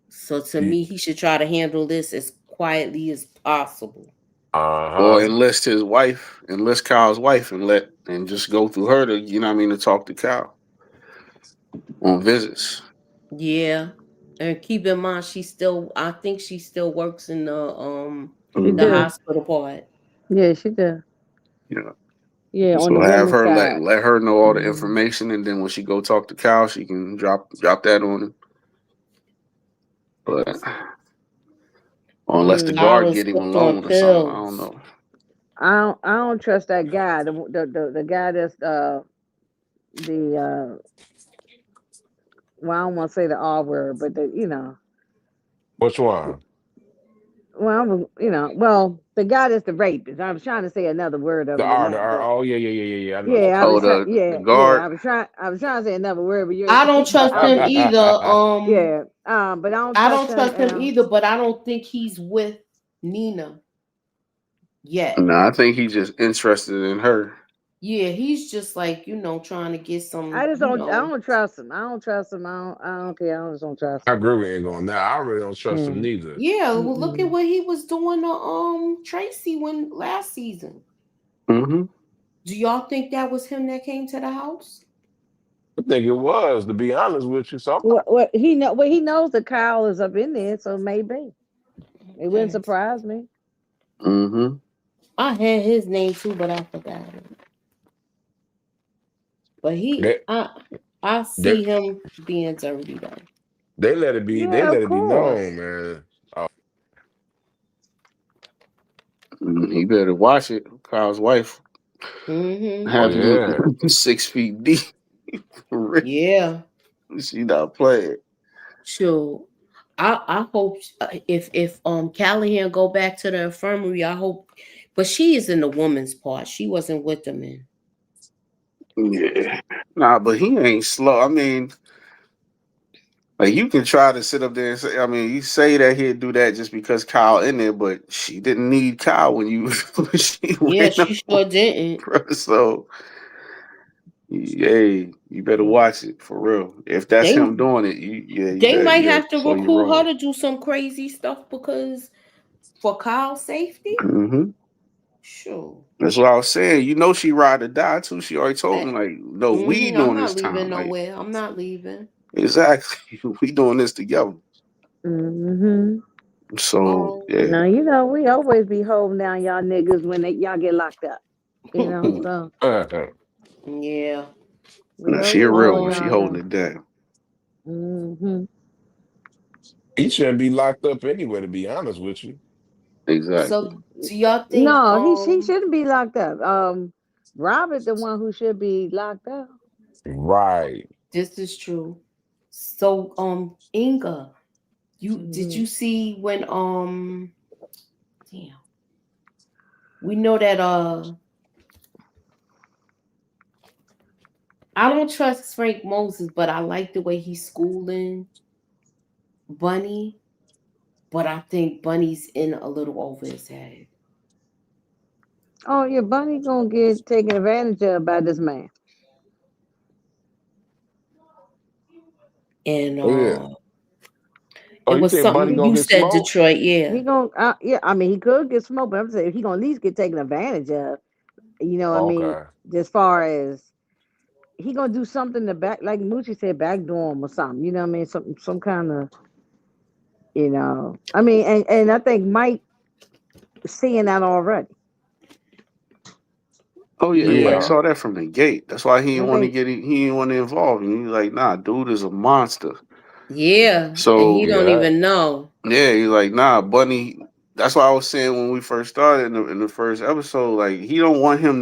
So to me, he should try to handle this as quietly as possible. Or Uh-huh. enlist Kyle's wife, and just go through her to, you know what I mean, to talk to Kyle on visits. Yeah, and keep in mind, I think she still works in she the Hmm. do. hospital part. Yeah, she do. You know, Yeah, on so the have women's her side. let her know all the Mhm. information, and then when she go talk to Kyle, she can drop that on him. But or unless the Kyle guard is get him hooked on alone or something, I don't pills. know. I don't trust that guy. The guy that's the well, I don't want to say the R word, but Which one? the guy that's the rapist. I was trying to say another word The other than R, the that, R. but Oh, yeah. I know what you're yeah, I talking Oh, was trying. the Yeah, yeah, guard. I was trying to say another word, but you, I don't but trust him either. yeah, but I don't I trust don't him. trust him either. But I don't think he's with Nina yet. No, I think he's just interested in her. Yeah, he's just like trying to get I some. just don't. I don't trust him. I don't trust him. I don't care. I just don't trust I him. agree with you on that. I really don't trust him Yeah. neither. Yeah, well, look at Mm-mm. what he was doing to Tracy when last season. Hmm. Do y'all think that was him that came to the house? I think it was, to be honest with you. So What he know? Well, he knows that Kyle is up in there, so maybe it wouldn't Okay. surprise me. Hmm. I had his name too, but I forgot it. But they I they see him being dirty though. they Yeah, let of it be known, course. man. Oh, He better watch it. Kyle's wife Mm-hmm. oh have him yeah. 6 feet deep. For real. Yeah. She not playing. Sure. I hope if Callahan go back to the infirmary, I hope, but she is in the woman's part. She wasn't with the men. Yeah. Nah, but he ain't slow. I mean, like you can try to sit up there and say, I mean, you say that he'd do that just because Kyle in there, but she didn't need Kyle when you when she Yeah, ran she up on sure didn't. her. So, hey, you better watch it for real. If that's They him doing it, you they better might have to slow your recruit her roll. to do some crazy stuff because for Kyle's safety. Hmm. Sure. That's what I was saying. You know she ride or die too. She already told him like, no, we I'm doing this not leaving time. Like nowhere. I'm not leaving. exactly, we doing this together. Mm-hmm. So Um, yeah, Now we always be holding down y'all niggas when y'all get locked up. So yeah. we now she a always real holding one. She y'all Um, holding down. it down. Hmm. he shouldn't be locked up anyway, to be honest with you. Exactly. so do y'all think No, he shouldn't be locked up. Robert, the one who should be locked up. Right. this is true? So Inga, did Hmm. you see when damn, we know that I don't trust Frank Moses, but I like the way he's schooling Bunny, but I think Bunny's in a little over his head. Oh yeah, Bunny gonna get taken advantage of by this man. And Oh yeah. Oh, it you was think Bunny something He gonna you get said, smoked? Detroit. Yeah. he gonna yeah. I mean, he could get smoked, but I'm saying he gonna at least get taken advantage of. What I mean, Okay. as far as he gonna do something to back, like Moochie said, backdoor him or something. You know what I mean? Some kind of I mean, and I think Mike seeing that already. Oh yeah, Mike Yeah. Yeah. saw that from the gate. That's why he I didn't want to think. get it. He didn't want to involve. And he's like, nah, dude is a monster. Yeah. And he So don't Yeah. even know. yeah, he's like, nah, Bunny. That's why I was saying when we first started in the first episode, like he don't want him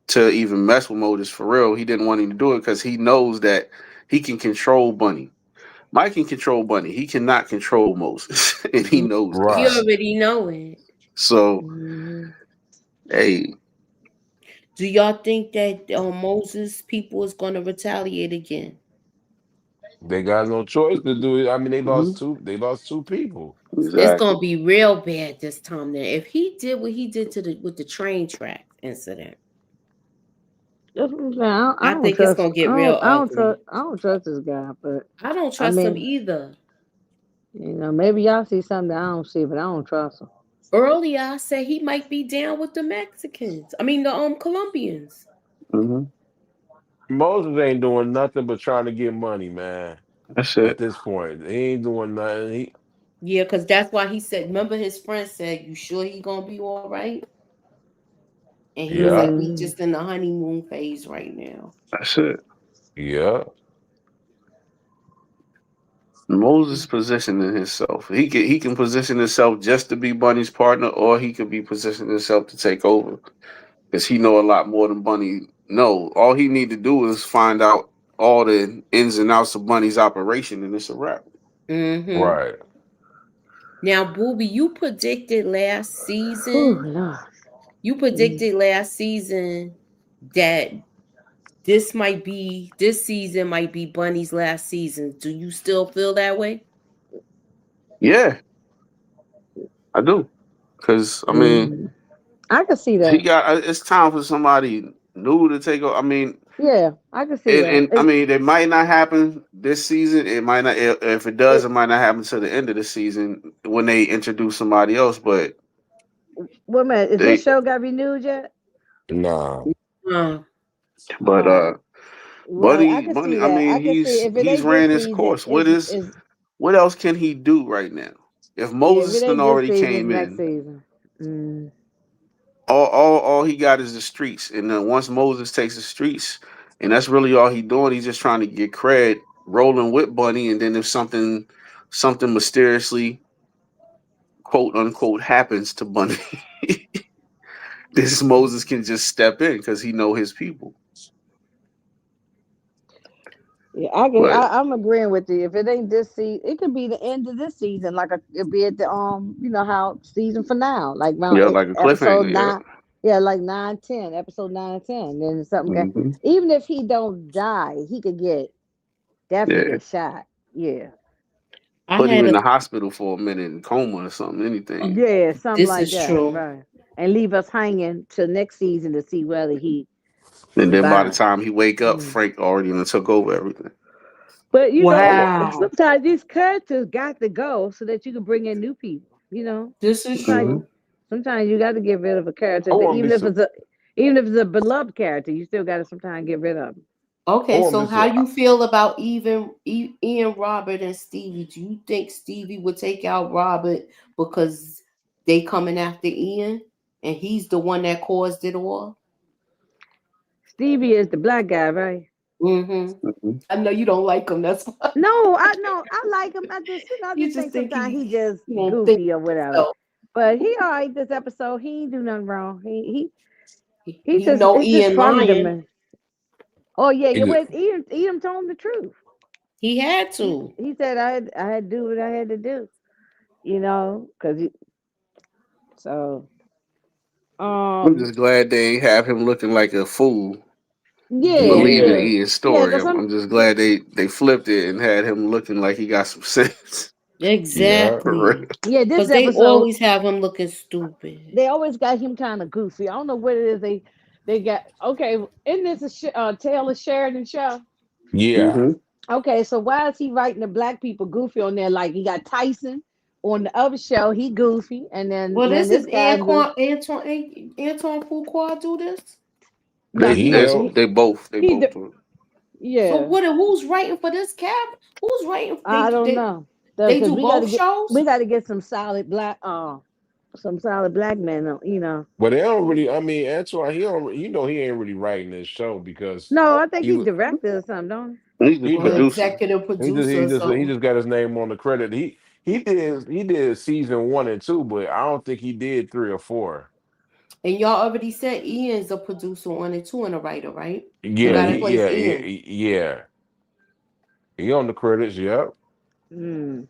to even mess with Moses for real. He didn't want him to do it because he knows that he can control Bunny. Mike can control Bunny. He cannot control Moses, and he knows He Right. this. already know it. So, Mhm. hey, Do y'all think that Moses people is going to retaliate again? They got no choice to do it. I mean, they mhm, lost two. They lost two people. It's going exactly. to be real bad this time. Then, if he did what he did to the with the train track incident, That's what I'm saying. I I don't think it's trust. going to get real ugly. I don't trust this guy. But I don't I trust him mean, either. maybe y'all see something that I don't see, but I don't trust him. Earlier, I said he might be down with the Mexicans. I mean, the Colombians. Hmm. Moses ain't doing nothing but trying to get money, man. That's At it. this point, he ain't doing nothing. Yeah, because that's why he said. Remember, his friend said, "You sure he gonna be all right?" And he was Yeah, like, "We Mm. just in the honeymoon phase right now." That's it. yeah. Moses positioning himself. He can position himself just to be Bunny's partner, or he could be positioning himself to take over because he know a lot more than Bunny know. All he need to do is find out all the ins and outs of Bunny's operation, and it's a wrap. Mm-hmm. Right. Now, Booby, you predicted last Whew, season. Lord. You Mm. predicted last season that this season might be Bunny's last season. Do you still feel that way? Yeah, I do. Because I mean, Mm. I can see he that. got. It's time for somebody new to take over. I mean, Yeah, I can see that. and I mean, it might not happen this season. It might not. If it does, it might not happen to the end of the season when they introduce somebody else. But Wait a minute, is this they, show got renewed yet? Nah. Uh, but Well, I Bunny, can see I that. mean, I can see if it he's ain't this ran his season, course. What else can he do right now? If yeah, if Moses it done ain't this already season, it's came next in, season. Mm. all he got is the streets. And then once Moses takes the streets, and that's really all he doing, he's just trying to get cred, rolling with Bunny. And then if something mysteriously quote unquote happens to Bunny, this Moses can just step in because he know his people. Yeah, But I'm agreeing with you. If it ain't this season, it could be the end of this season. Like it'll be at the how season for now, like around yeah, like a episode cliffhanger. nine. Yeah, like 9, 10, episode 9 and 10. Then something Yeah. got. Even if he don't die, he could definitely Yeah. get shot. Yeah, I Put him had in a. the hospital for a minute in coma or something, anything. yeah, something This like is that, true. right? And leave us hanging till next season to see whether he And then by the survived. time he wake up, Mm. Frank already done took over everything. But Wow, sometimes these characters got to go so that you can bring in new people. this is Sometimes, Hmm. true. sometimes you got to get rid of a character, I wouldn't be so. even if it's a beloved character, you still got to sometimes get rid of them. I Okay, wouldn't so be how so. you feel about even Ian, Robert, and Stevie? Do you think Stevie would take out Robert because they coming after Ian, and he's the one that caused it all? Stevie is the black guy, right? Mm-hmm. Hmm. I know you don't like him. That's why No, I like him. I you just just think think sometimes he just he won't think goofy or whatever. so. But he all right this episode. He ain't do nothing wrong. He He just know it's just Ian funny to lying. me. Oh yeah, He just, wait, Ian told him the truth. He had He to. he said I had to do what I had to do. Because so I'm um just glad they ain't have him looking like a fool, Yeah, yeah, believing yeah. Ian's yeah, story. because I'm just glad they flipped it and had him looking like he got some sense. yeah. For real. Exactly. yeah, this Because they episode always have him looking stupid. they always got him kind of goofy. I don't know what it is they got. Okay, isn't this a Taylor Sheridan show? Yeah. Hmm. Okay, so why is he writing the black people goofy on there? Like he got Tyson on the other show, he goofy, and then Well, then this this is guy goofy. Antoine Fuqua do this. No, He helped. They he both d- do it. So yeah. what? Who's writing for this cab? Who's writing? I don't know They because do both we shows. got to get some solid black men. But they don't really. I mean, Antoine, he don't. He ain't really writing this show because No, I think he he was. directed or something, don't he? He's the He Or does. producer. executive He just. producer He or just. He something. just got his name on the credit. He did. He did season 1 and 2, but I don't think he did 3 or 4. And y'all already said Ian's a producer on it too and a writer, right? Who Yeah, got to Mm-hmm. place Ian? yeah. He on the credits. Yep. Mm.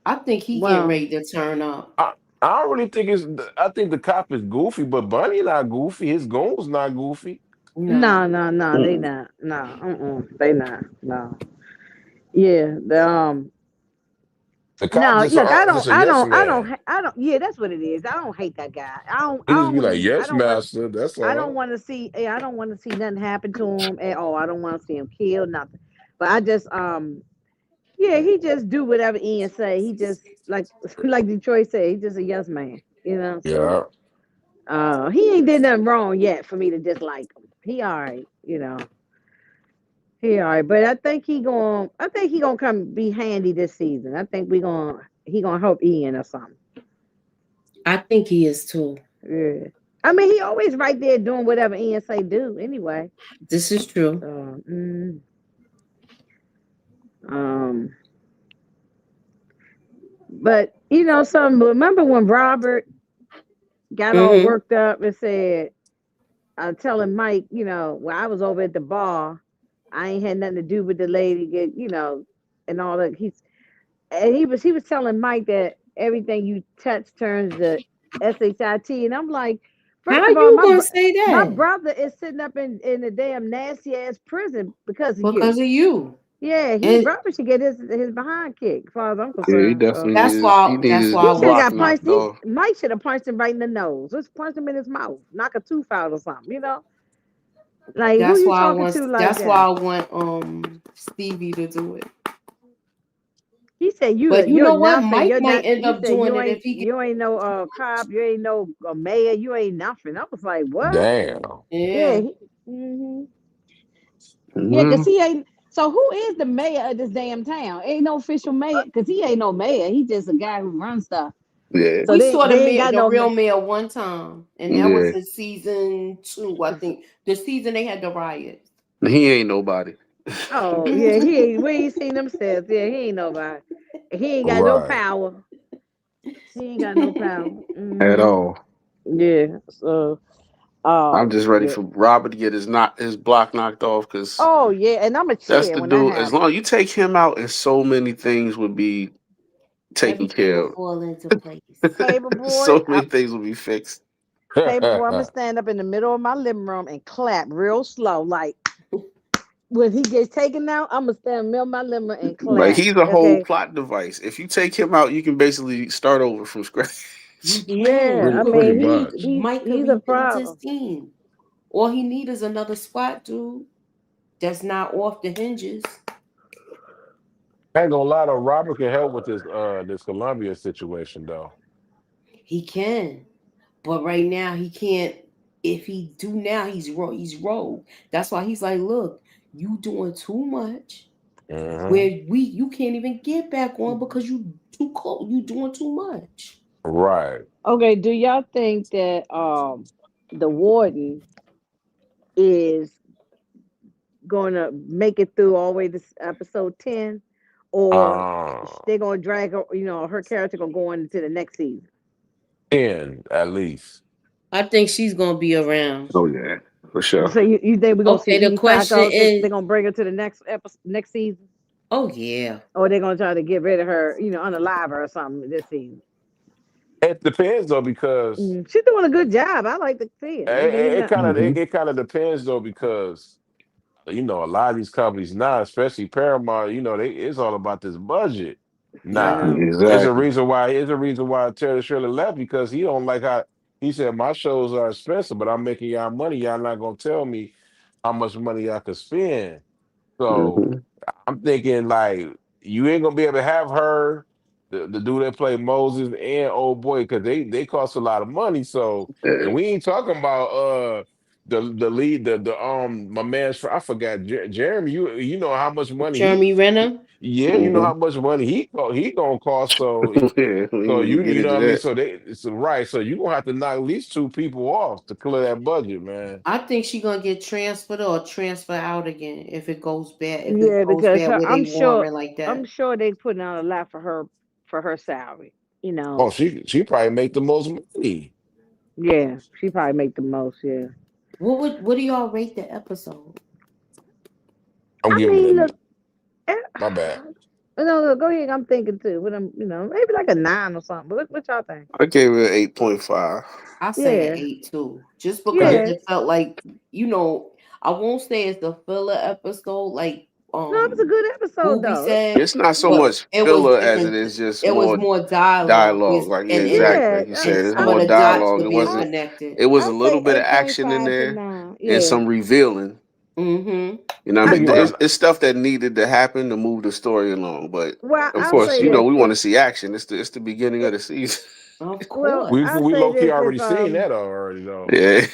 I think he getting Well, ready to turn up. I don't really think it's. I think the cop is goofy, but Bunny not goofy. His goons not goofy. no, No. no, no, they not. No, they not. No. Yeah, the The cop no, just look, just a yes man. I don't. Yeah, that's what it is. I don't hate that guy. He just be like, yes, master. That's I don't all. want to see. I don't want to see nothing happen to him at all. I don't want to see him killed, nothing. But I just, yeah, he just do whatever Ian say. He just like, like Detroit said, he just a yes man. You know, so Yeah. he ain't did nothing wrong yet for me to dislike him. He all right. You know, he all right. But I think he going. I think he gonna come be handy this season. I think he gonna help Ian or something. I think he is too. Yeah. I mean, he always right there doing whatever Ian say do anyway. This is true. So, um, but you know, some remember when Robert got all Mm-hmm. worked up and said, telling Mike, you know, well, I was over at the bar, I ain't had nothing to do with the lady, get you know, and all that. He was telling Mike that everything you touch turns to shit, and I'm like, How first of all, you gonna say my that? brother is sitting up in a damn nasty ass prison because of you. Because of you. Yeah, he And Robert should get his behind kicked, as far as I'm Yeah, he concerned. definitely So that's needed. He why needed that's his why he I should have want block got punched. knocked off. Mike should have punched him right in the nose. Just punch him in his mouth, knock a tooth out or something. You know, like who you talking to like that's why that? I want Stevie to do it. He said But you you're know what? nothing. Mike You're might not. end He up said doing it if he you ain't no cop. You ain't no mayor. You ain't nothing. I was like, what? Damn. Yeah. yeah. Yeah, cause Well, he ain't. So who is the mayor of this damn town? Ain't no official mayor, cause he ain't no mayor. He just a guy who runs stuff. yeah, So We saw they ain't got the no. real mayor one time, and that was yeah. in season 2, I think. The season they had the riots. He ain't nobody Oh yeah, he ain't. We ain't seen them steps. Yeah, he ain't nobody. He ain't got no Right. power. He ain't got no power. at all. Yeah. So, I'm just ready yeah. for Robert to get his block knocked off because Oh yeah, and I'm a that's cheer the when that dude. As long happens. as you take him out, and so many things would be taken Everything care will of. fall into place. Paperboy, So many things will be fixed. paperboy. I'm gonna stand up in the middle of my living room and clap real slow, like when he gets taken out. I'm gonna stand in the middle of my living room and Like clap. he's a whole Okay. plot device. If you take him out, you can basically start over from scratch. You can. Yeah, You I could Pretty mean rebuild. much. Mike could he's a rebuild his problem. team. All he needs is another SWAT dude that's not off the hinges. I ain't gonna lie though, Robert can help with this Columbia situation though. He can, but right now he can't. If he do now, he's rogue. That's why he's like, look, you doing too much. Hmm. Where you can't even get back on because you too cold. You doing too much. Right. Okay, do y'all think that the warden is gonna make it through all the way to episode 10, or Uh, they're gonna drag her, you know, her character gonna go on into the next season? 10 at least. I think she's gonna be around. Oh yeah, for sure. So you think we're gonna see Okay, the Edie question Falco? is, They're gonna bring her to the next episode, next season, oh yeah, or they're gonna try to get rid of her, you know, unalive her or something this season? It depends though because She's doing a good job. I like to see it. They need it to. kind of Hmm. it kind of depends though because a lot of these companies now, especially Paramount, it's all about this budget. I Nah, know. Exactly. it's a reason why Terry Shirley left because he don't like how he said my shows are expensive, but I'm making y'all money. Y'all not gonna tell me how much money I could spend. So Hmm. I'm thinking like you ain't gonna be able to have her, the dude that played Moses and old boy, because they cost a lot of money. So and Yeah. we ain't talking about the lead the my man's I forgot Jeremy. You know how much money Jeremy Renner. yeah, you know Hmm. how much money he gonna cost. So Yeah. We so ain't even get you know into what I mean. that. So it's right. So you gonna have to knock at least two people off to clear that budget, man. I think she gonna get transferred or transfer out again if it goes bad. If it Yeah, goes because bad where they warring like I'm that. sure they putting out a lot for her salary. You Oh, know. she probably make the most money. Yeah, she probably make the most. Yeah. What do y'all rate the episode? I'm I giving mean, it. look. eh, My bad. no, go ahead. I'm thinking too, but I'm, maybe like a 9 or something. But what y'all think? I gave it 8.5. I say an Yeah, 8 too, just I because get. yeah. it felt like I won't say it's the filler episode, like No, it was a good episode Booby though. said, It's not so but much it was filler as it different. is just It was more more dialogue, dialogue. Like, yeah, and exactly. Yeah, Like you said, it's some of more the dots dialogue. were It being I wasn't. connected. It was a I little say bit of action in 8.5 to there 9. and Yeah. some revealing. Mm-hmm. You know what I'm I gonna mean? give it Well, It's stuff that needed to happen to move the story along. But well, of I'll course, say you know, this. we want If to see action. It's the beginning of it, the season. Of well, course. I'll we say low key this. already seen that already though. Yeah.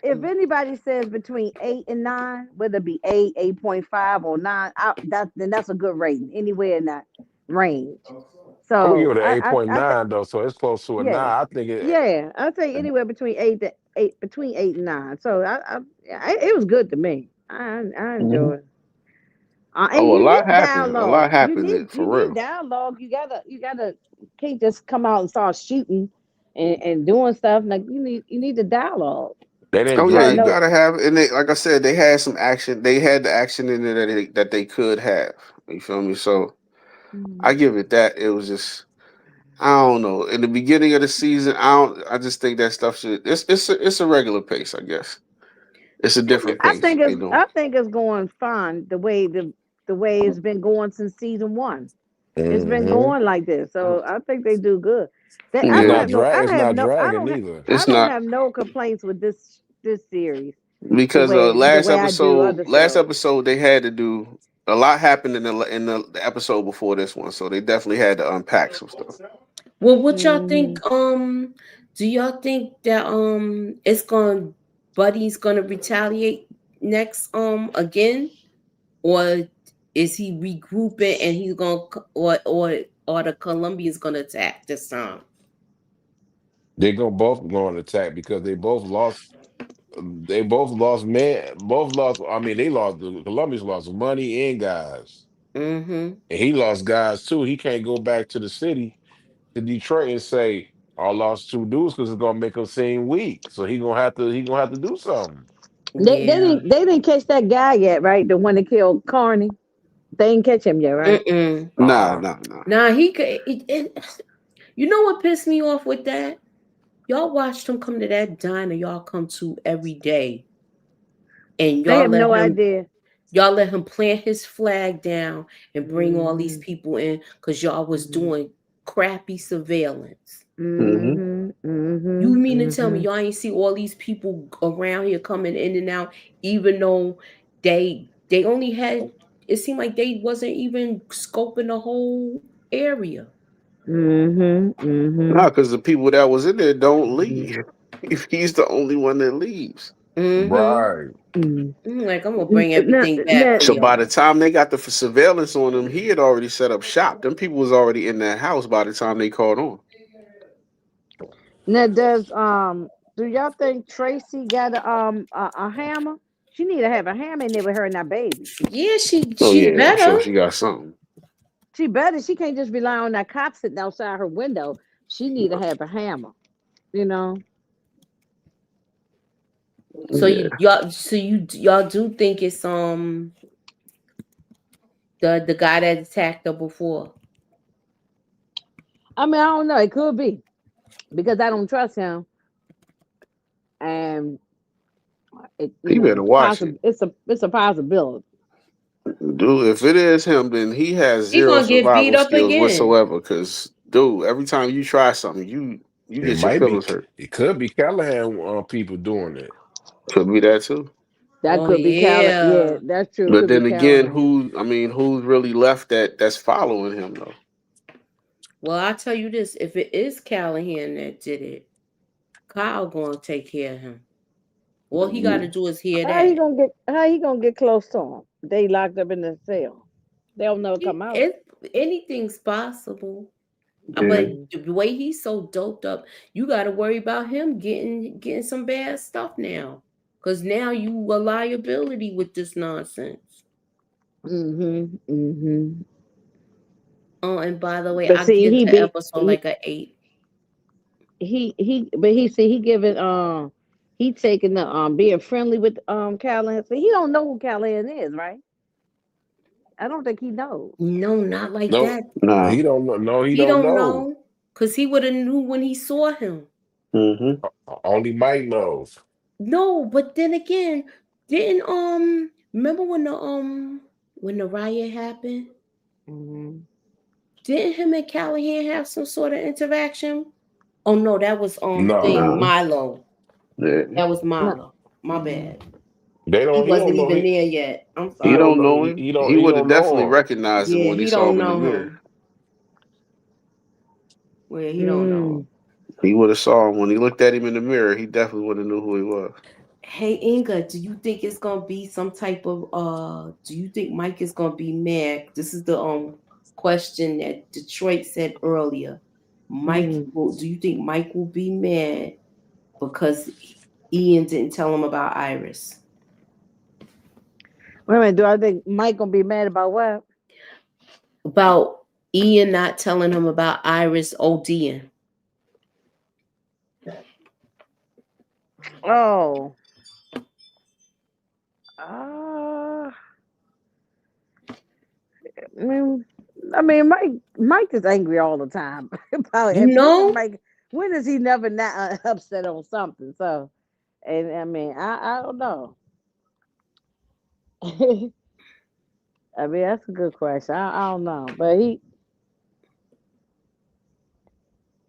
If anybody says between 8 and 9, whether it be 8, 8.5, or 9, then that's a good rating. Anywhere in that range. I'm gonna give So it an eight point I think nine though, so it's close to a yeah, nine. I think it. yeah. I'd say anywhere between 8 and 9. So it was good to me. I Mhm. enjoyed it. And Oh, a you lot need happened. A dialogue. lot happened You for need real. dialogue. You gotta can't just come out and start shooting and doing stuff. Like you need the dialogue. They didn't Oh You yeah, gotta you drag know. it. gotta have, and they, like I said, they had some action. They had the action in there that they could have. You feel me? So I Mhm. give it that. It was just, I don't know. In the beginning of the season, I don't. I just think that stuff should. It's a regular pace, I guess. It's a different I pace think they it's doing. I think it's going fine the way it's been going since season 1. It's been Hmm. going like this, so I think they do good. I It's don't Yeah, have no I it's have not no dragging either. I it's don't not have no complaints with this series the because way the last way I do episode, other shows. they had to do a lot happened in the episode before this one, so they definitely had to unpack some stuff. Well, what y'all Hmm. think? Do y'all think that Buddy's gonna retaliate next again, or is he regrouping and he's or the Colombians gonna attack this time? They're gonna both go on attack because they both lost. They both lost men. Both lost. I mean, they lost. The Colombians lost money and guys, Mm-hmm. and he lost guys too. He can't go back to the city to Detroit and say I lost two dudes because it's gonna make him seem weak. So he gonna have to do something. Yeah. They didn't catch that guy yet, right? The one that killed Carney. They didn't catch him yet, right? Mm-mm. Nah, Uh-uh. nah, nah. Nah, he could. You know what pissed me off with that? Y'all watched him come to that diner y'all come to every day, and They have no idea. y'all let him plant his flag down and bring all these Hmm. people in because y'all was Hmm. doing crappy surveillance. Hmm. Hmm. Hmm. You mean to tell me Hmm. y'all ain't see all these people around here coming in and out, even though they only had, it seemed like they wasn't even scoping the whole area. Hmm. Nah, Hmm. because the people that was in there don't leave. If he's the only one that leaves. Mm-hmm. Right. Like, I'm gonna bring everything back Now, for So by y'all. the time they got the surveillance on him, he had already set up shop. Them people was already in that house by the time they called on. now, do y'all think Tracy got a hammer? She need to have a hammer in there with her and that baby. Yeah, Oh she yeah, I'm sure better. she got something. She better. She can't just rely on that cop sitting outside her window. She need to have a hammer. You know. So Yeah. y'all do think it's the guy that attacked her before? I mean, I don't know. It could be because I don't trust him, and He better it's watch it. possible. It's a possibility. Dude, if it is him, then he has He zero gonna get beat survival up skills again. whatsoever. Cause dude, every time you try something, you It get your might be. feelings hurt. It could be Callahan people doing it. Could be that too. That Oh could be Cal. Yeah, yeah. that's true. It But could be then again, Callahan. who's really left that's following him though? Well, I'll tell you this: if it is Callahan that did it, Kyle gonna take care of him. All he got to Mm, do is hear How he that. gonna get? How he gonna get close to him? They locked up in the cell. They'll never come out. Anything's possible. yeah. But Mm. the way he's so doped up, you got to worry about him getting some bad stuff now, because now you a liability with this nonsense. Mhm. Mhm. Oh, and by the way, But I see, give the episode like a 8. but he see he giving he taking the being friendly with Callahan. See, he don't know who Callahan is, right? I don't think he knows. No, not like No, that. No. he don't know. No, he He don't don't know. know. Cause he would have knew when he saw him. Mm-hmm. Only Mike knows. No, but then again, didn't remember when the riot happened? Mm-hmm. Didn't him and Callahan have some sort of interaction? Oh no, that was No, thing No. Milo. Yeah. That was No. Milo. My Mm-hmm. bad. they He don't. He don't wasn't know. even there yet. I'm He He sorry. don't don't know. know him. He don't. He He would have don't know definitely him. recognized him Yeah, when he he saw don't him in the know mirror. him. Well, he don't know him. Mm. He would have saw him when he looked at him in the mirror. He definitely would have knew who he was. Hey Inga, do you think it's gonna be some type of do you think Mike is gonna be mad? This is the question that Detroit said earlier. Mm. Do you think Mike will be mad because Ian didn't tell him about Iris? Wait a minute. Do I think Mike gonna be mad about what? About Ian not telling him about Iris ODing. Oh. Uh, I mean, Mike is angry all the time. About You it. When is know? Mike? When is he never not upset on something? So, and I mean, I don't know. I mean, that's a good question. I don't know, but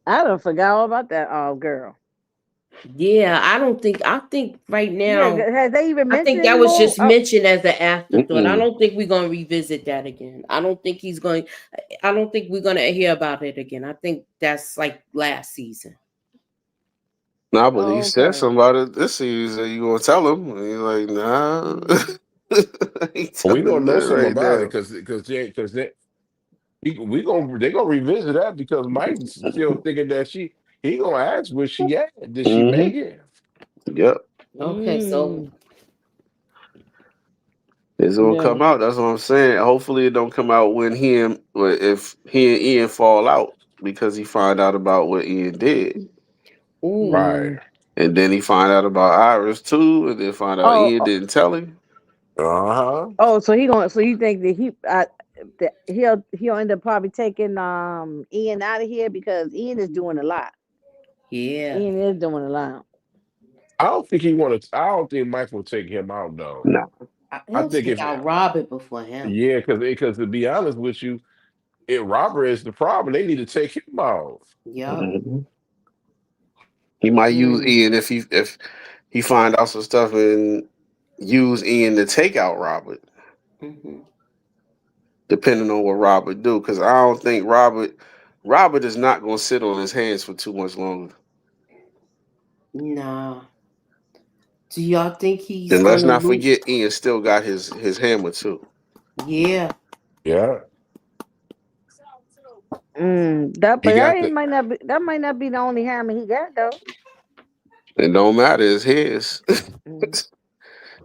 I don't forgot all about that girl. Yeah, I think right Yeah, now, has they even I mentioned think that was anymore? just mentioned as an afterthought. I Mm-mm. don't think we're gonna revisit that again. I don't think we're gonna hear about it again. I think that's like last season. Nah, but he Oh, said okay. something about it this season. You gonna tell him? And he's like, nah. Mm. I ain't We telling gonna know that something right about it now. because they gonna revisit that because Mike's still thinking that he gonna ask where she at. Did she Mm-hmm. make it? Yep. Okay, so Mm. It's gonna Yeah. come out. That's what I'm saying. Hopefully, it don't come out when if he and Ian fall out because he find out about what Ian did, ooh, Right. Mm. and then he find out about Iris too, and then find out Oh. Ian didn't tell him. Uh-huh. Oh. So he going. So you think that that he'll end up probably taking Ian out of here because Ian is doing a lot. yeah. Ian is doing a lot. I don't think Mike will take him out though. No. I He'll think take if out Robert before him. yeah, because to be honest with you, if Robert is the problem, they need to take him out. Yep. Mhm. He might use Mm. Ian if he find out some stuff and use Ian to take out Robert, Hmm. depending on what Robert do. Because I don't think Robert is not gonna sit on his hands for too much longer. Nah. Do y'all think he's And let's gonna not lose? forget Ian still got his hammer too. Yeah. Yeah. That He but got the that might not be the only hammer he got though. It don't matter, it's his. Mm.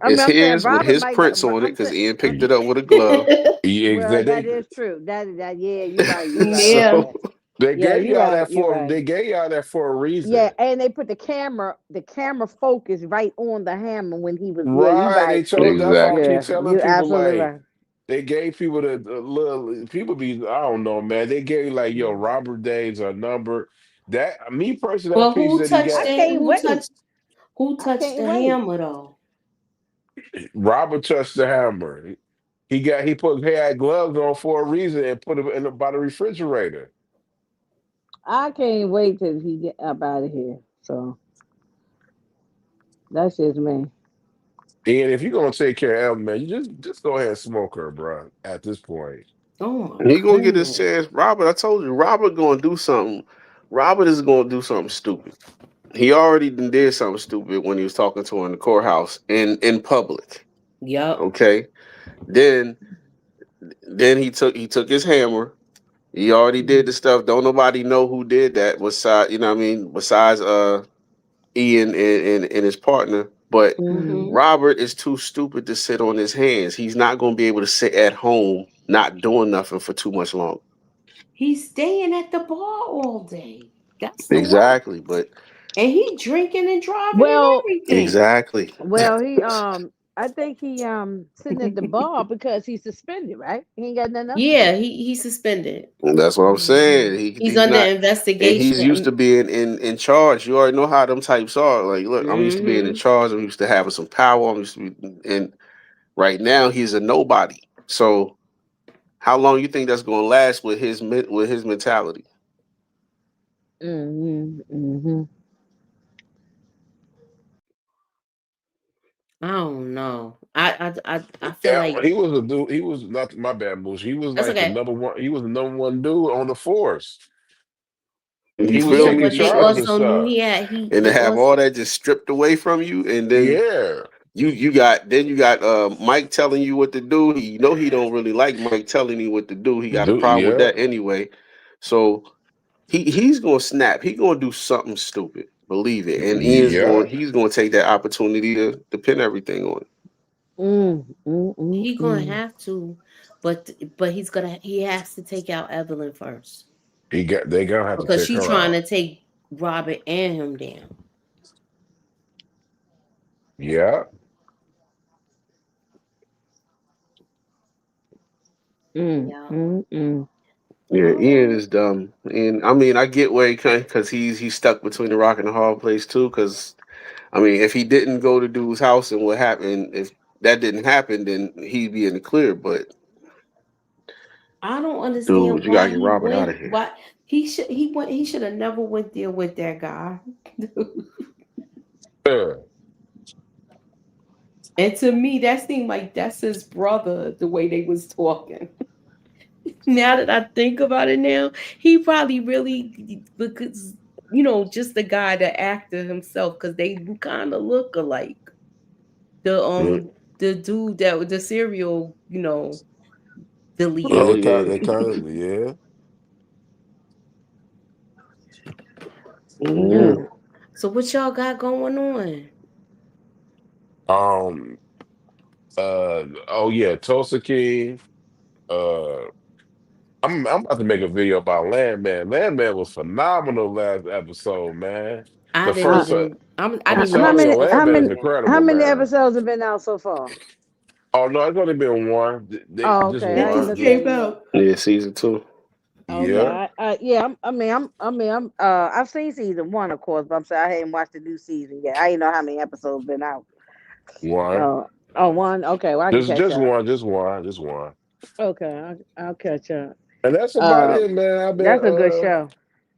I mean, It's I'm saying his with Robert his might not. prints on it I'm because saying, Ian picked it up with a glove. yeah, well, that is true. That yeah, you're right. You're right. You're Yeah. So right. they Yeah, gave you're y'all right. that You're for right. they gave y'all that for a Yeah, reason. and they put the camera focus right on the hammer when he was. Yeah, you're Right. right. They told that's why I exactly. keep Yeah, telling you're people absolutely like right. they gave people the little people be I don't know, man. They gave like yo Mm. Robert days a number. That me personally that But piece that he got who I touched can't the wait. hammer though? Robert touched the hammer. He had gloves on for a reason and put them by the refrigerator. I can't wait till he get up out of here. So that's just me. And if you're gonna take care of Ellen, man, you just go ahead and smoke her, bro. At this point, Oh my He gonna get his goodness. chance. Robert, I told you, Robert gonna do something. Robert is gonna do something stupid. He already did something stupid when he was talking to her in the courthouse in public. Yep. Okay. Then he took his hammer. He already did the Mm. stuff. Don't nobody know who did that besides you know what I mean, besides Ian and his partner. But Mm-hmm. Mm. Robert is too stupid to sit on his hands. He's not gonna be able to sit at home not doing nothing for too much longer. He's staying at the bar all day. That's the worst. Exactly, but And he drinking and driving and Well, everything. exactly. well, I think he sitting at the bar because he's suspended, right? He ain't got nothing else to Yeah, do. he's suspended. That's what I'm saying. He's He's under not, and he's used to investigation. being in charge. You already know how them types are. Like, look, I'm used to being in Mm-hmm. charge. I'm used to having some power. I'm used to be, and right now he's a nobody. So, how long you think that's going to last with with his mentality? Mm-hmm. Mm-hmm. I don't know. I feel Yeah, like he was a dude. He was not my bad, Bush. He was that's like the okay. number one. He was the number one dude on the force. You He was feel Yeah, me? taking but they charge So, and also knew stuff. and to he have all also that just stripped away from you, and then Yeah, you got Mike telling you what to do. He don't really like Mike telling you what to do. He got a problem with yeah, that anyway. So he's gonna snap. He gonna do something stupid. Believe it. And yeah. he's gonna take that opportunity to pin everything on it. Mm, mm, mm, he gonna mm. have to, but he has to take out Evelyn first They gonna have to because take she's her trying out. to take Robert and him down. Yeah, Mm, Yeah, mm, mm. Yeah, all Ian right. is dumb, and I mean I get where he can because he's stuck between the rock and the hard place too. Because I mean, if he didn't go to dude's house and what happened, if that didn't happen, then he'd be in the clear. But I don't understand dude, you why gotta get he Robert out went. of here. Why he should have never went there with that guy. yeah. And to me, that seemed like that's his brother. The way they was talking. Now that I think about it, now he probably really because just the guy, the actor himself, because they kind of look alike. The Mm. the dude that was the serial, the Yeah, Oh leader. yeah. they kind of, yeah. Yeah. Mm. So what y'all got going on? Um, oh yeah, Tulsa King. Uh, I'm about to make a video about Landman. Landman was phenomenal last episode, man. I The didn't Uh, first, even. I I'm didn't even telling how you, listen many to the how Landman is many beginning. how incredible, many man. episodes have been out so far? Oh no, it's only been one. They Oh, just okay. I It ain't just one. looked at came it yet. out. Yeah, season 2. Okay. Yeah, Yeah. I'm. I've seen season one, of course, but I'm saying I hadn't watched the new season yet. I didn't know how many episodes been out. one. Oh, oh, one. Okay. Well, I can catch up. Just one. Okay, I'll catch up. And that's about Uh, it, man. I've been that's a good show.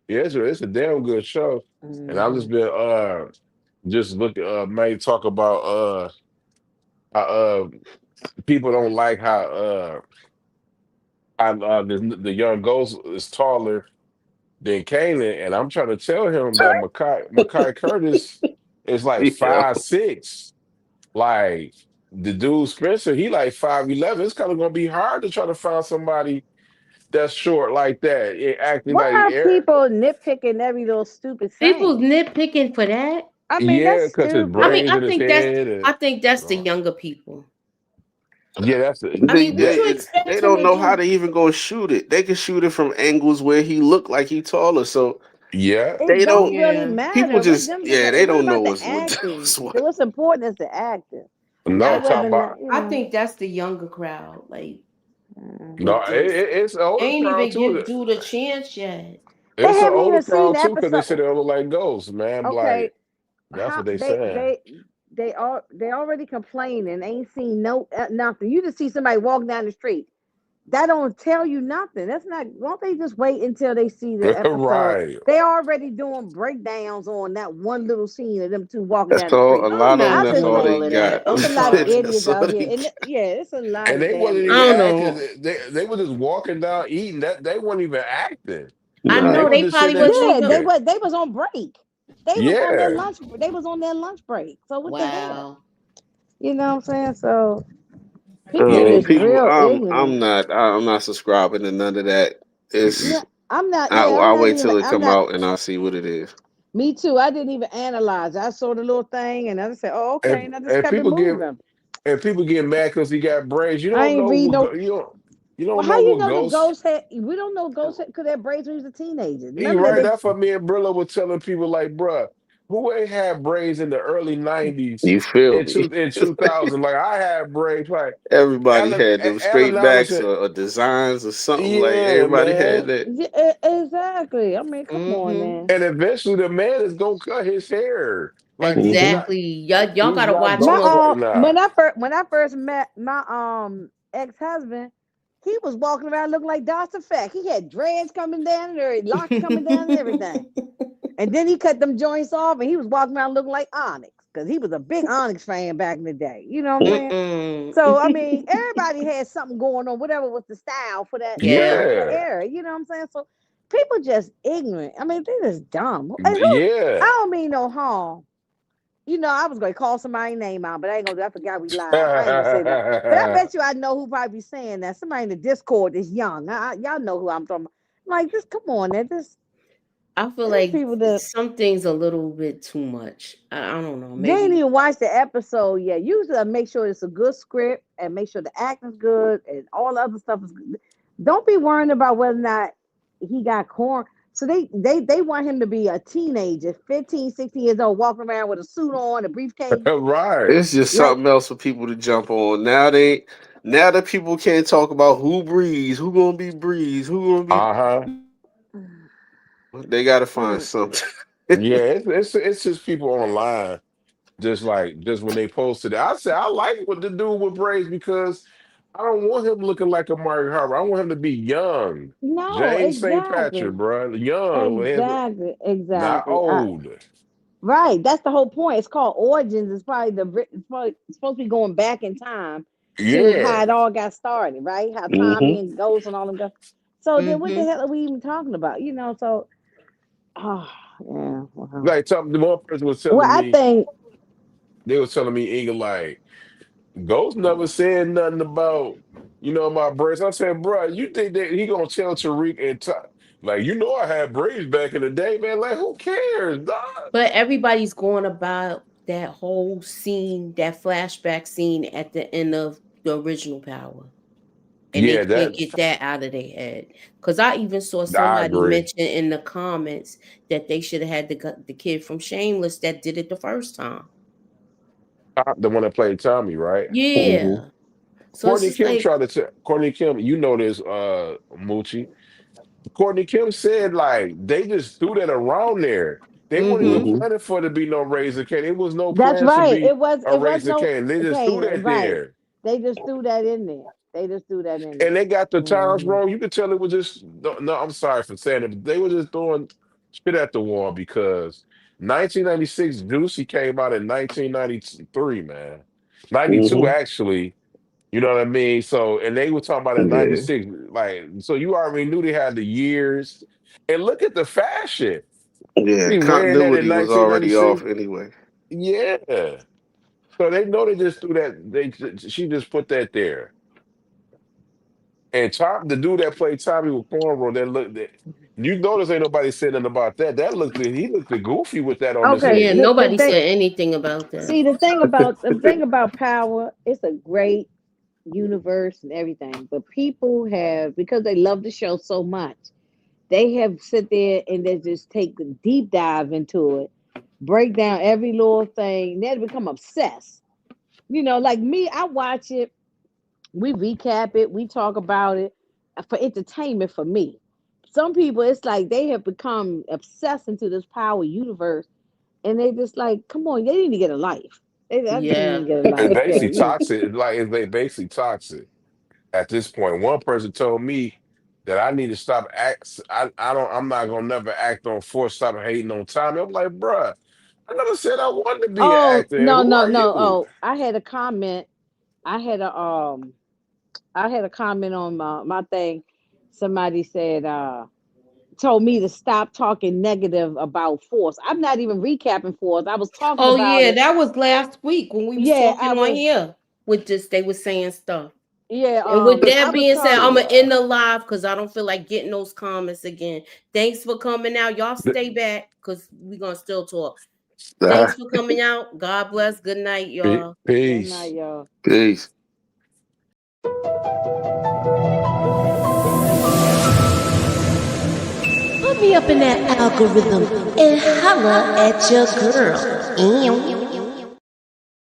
yeah, it's a damn good show. And I've Hmm. just been just looking may talk about how people don't like how the young ghost is taller than Kanan, and I'm trying to tell him that Makai Curtis is like Yeah. 5'6". Like the dude Spencer, he like 5'11". It's kind of gonna be hard to try to find somebody that's short like that. Acting Why like are people nitpicking every little stupid People thing? nitpicking for that. I mean, that's yeah, because his I stupid. mean, brains in his head I and think that's the uh, younger people. yeah, that's I mean, what you They expect him don't to know how do? to even go shoot it. They can shoot it from angles where he looked like he taller. So yeah. It they don't don't. really Yeah. People matter. What just them? they What don't know about the what acting? what's what. What's important is the acting. No, I That I'm talking whether or about not you I know. think that's the younger crowd. Like Mm. no. with this, It's an they older ain't crowd even too. give dude a chance yet. They It's an haven't older even seen crowd the too because they episode. said they look like ghosts, man. Okay, Like that's how what they saying. they already complaining. Ain't seen no nothing. You just see somebody walking down the street. That don't tell you nothing. That's not. Won't they just wait until they see the episode? Right. They already doing breakdowns on that one little scene of them two walking That's down the all. A street. I'm lot of them. not I That's just doing all they all of got. that. I'm it's a lot of sorry. That's idiots all out they here, got. and yeah, it's a lot And of they damn wasn't I even don't idiots. acting. know. They were just walking down eating. That they weren't even acting. I Nah. They know were they just sitting probably there wasn't Yeah, even. talking. they was on break. They was on their Yeah. lunch. They was on their lunch break. So what the hell? Wow. You know what I'm saying? So I people don't know. just Mm-mm. People. real I'm ignorant. not. I'm not subscribing to none of that. It's. No, I'm not. Yeah, I'm I'll not wait even. till it I'm come not. out and I'll see what it is. Me too. I didn't even analyze. I saw the little thing and I just said, "Oh, okay," And and I just and kept it people get moving. and people get mad because he got braids. You I don't ain't know read what no. You Well, don't how know you what know the Ghost. ghost had? We don't know ghost because that braids when he was a teenager. He None of that right. makes. That's what me and Brillo were telling people. Like, bruh, who ain't had braids in the early '90s You feel in me? 2000? Like, I had braids. Like, Everybody Allen had them Allen straight backs Iverson. or designs or something. Like Yeah, everybody had man. that. Yeah, exactly. I mean, come on, Mm-hmm. man. And eventually, the man is gonna cut his hair. Like, he's Hmm. not. Exactly. Y'all He's gotta not watch My ghost right when now. I first met my ex-husband, he was walking around looking like Dr. Fact. He had dreads coming down there, locks coming down, and everything. And then he cut them joints off, and he was walking around looking like Onyx because he was a big Onyx fan back in the day. You know what I'm saying? Mm-mm. So I mean, everybody had something going on, whatever was the style for that, Yeah. that Yeah, era. You know what I'm saying? So people just ignorant. I mean, they just dumb. And who? I yeah. don't mean no harm. You know, I was gonna call somebody's name out, but I ain't gonna. I forgot we live. I ain't gonna say that. But I bet you I know who probably be saying that. Somebody in the Discord is young. Y'all know who I'm talking about. Like this. Come on, man. I feel There's like people that some things a little bit too much. I don't know. they ain't Maybe. even watched the episode yet. Usually, I make sure it's a good script and make sure the acting's good and all the other stuff is good. Don't be worrying about whether or not he got corn. So they want him to be a teenager, 15, 16 years old, walking around with a suit on, a briefcase. Right. It's just Like, something else for people to jump on. Now that people can't talk about who Breeze, who gonna be Breeze, who gonna be. Uh-huh. They gotta find mm, something. Yeah, it's just people online. Just when they posted it. I said I like what the dude with braids because I don't want him looking like a Mario Harbor. I want him to be young. no, James St. Patrick, exactly. bro. Young. Exactly, Not exactly. old. Right, that's the whole point. It's called Origins. It's supposed to be going back in time to how Yeah. it all got started, right? How Hmm. Tommy and Ghost and all them guys. So then, what the Mm-hmm. hell are we even talking about? You know, so oh yeah. Wow. Like the one person was Well, telling I me, think they was telling me, Inga, like, Ghost never said nothing about, my braids. I said, bro, you think that he gonna tell Tariq and like, I had braids back in the day, man. Like, who cares, dog? But everybody's going about that whole scene, that flashback scene at the end of the original Power. And they Yeah, can't get that out of their head. Because I even saw I somebody agree. mention in the comments that they should have had the kid from Shameless that did it the first time. The one that played Tommy, right? Hmm. Yeah. So it's just like, Courtney Kim, you know this, Moochie. Courtney Kim said like they just threw that around there. They weren't even mm-hmm. Hmm. planning for it to be no Razor Cane. It was no that's plans to right. be a It was Razor no Cane. They just threw okay, that right. there. They just threw that in there. They just threw that in And there. they got the times Hmm. wrong. You could tell it was just no, I'm sorry for saying it, but they were just throwing shit at the wall because 1996 Juicy came out in 1993, man. 92 Hmm. actually. You know what I mean? So, and they were talking about in Yeah. 96, like, so you already knew they had the years. And look at the fashion. Yeah. Be wearing that in Continuity was already off 1996. anyway. Yeah. So they know they just threw that. She just put that there. And the dude that played Tommy with cornrow, you notice ain't nobody saying nothing about that. He looked goofy with that on his Okay, Yeah, head. the nobody thing. said anything about that. See, the thing about Power, it's a great universe and everything, but people have because they love the show so much, they have sit there and they just take the deep dive into it, break down every little thing. They become obsessed. You know, like me, I watch it, we recap it, we talk about it for entertainment for me. Some people, it's like they have become obsessed into this Power universe, and they just like, come on, they need to get a life. I just need to Yeah. get a It's life. Yeah, basically you know. toxic. They basically toxic at this point. One person told me that I need to stop I'm not gonna never act on force, stop hating on Tommy. I'm like, bruh, I never said I wanted to be an Oh actor. no, Who no, are no. you? Oh, I had a comment. I had a I had a comment on my thing. Somebody said told me to stop talking negative about Force. I'm not even recapping Force. I was talking Oh about yeah, it. that was last week when we was Yeah, talking on here with just they was saying stuff. yeah, And with I that was being said, I'm talking gonna end the live because I don't feel like getting those comments again. Thanks for coming out. Y'all stay back because we're gonna still talk. Thanks for coming out. God bless. Good night, y'all. good night, Peace. y'all. Peace. me up in that algorithm and holla at your girl. Ew.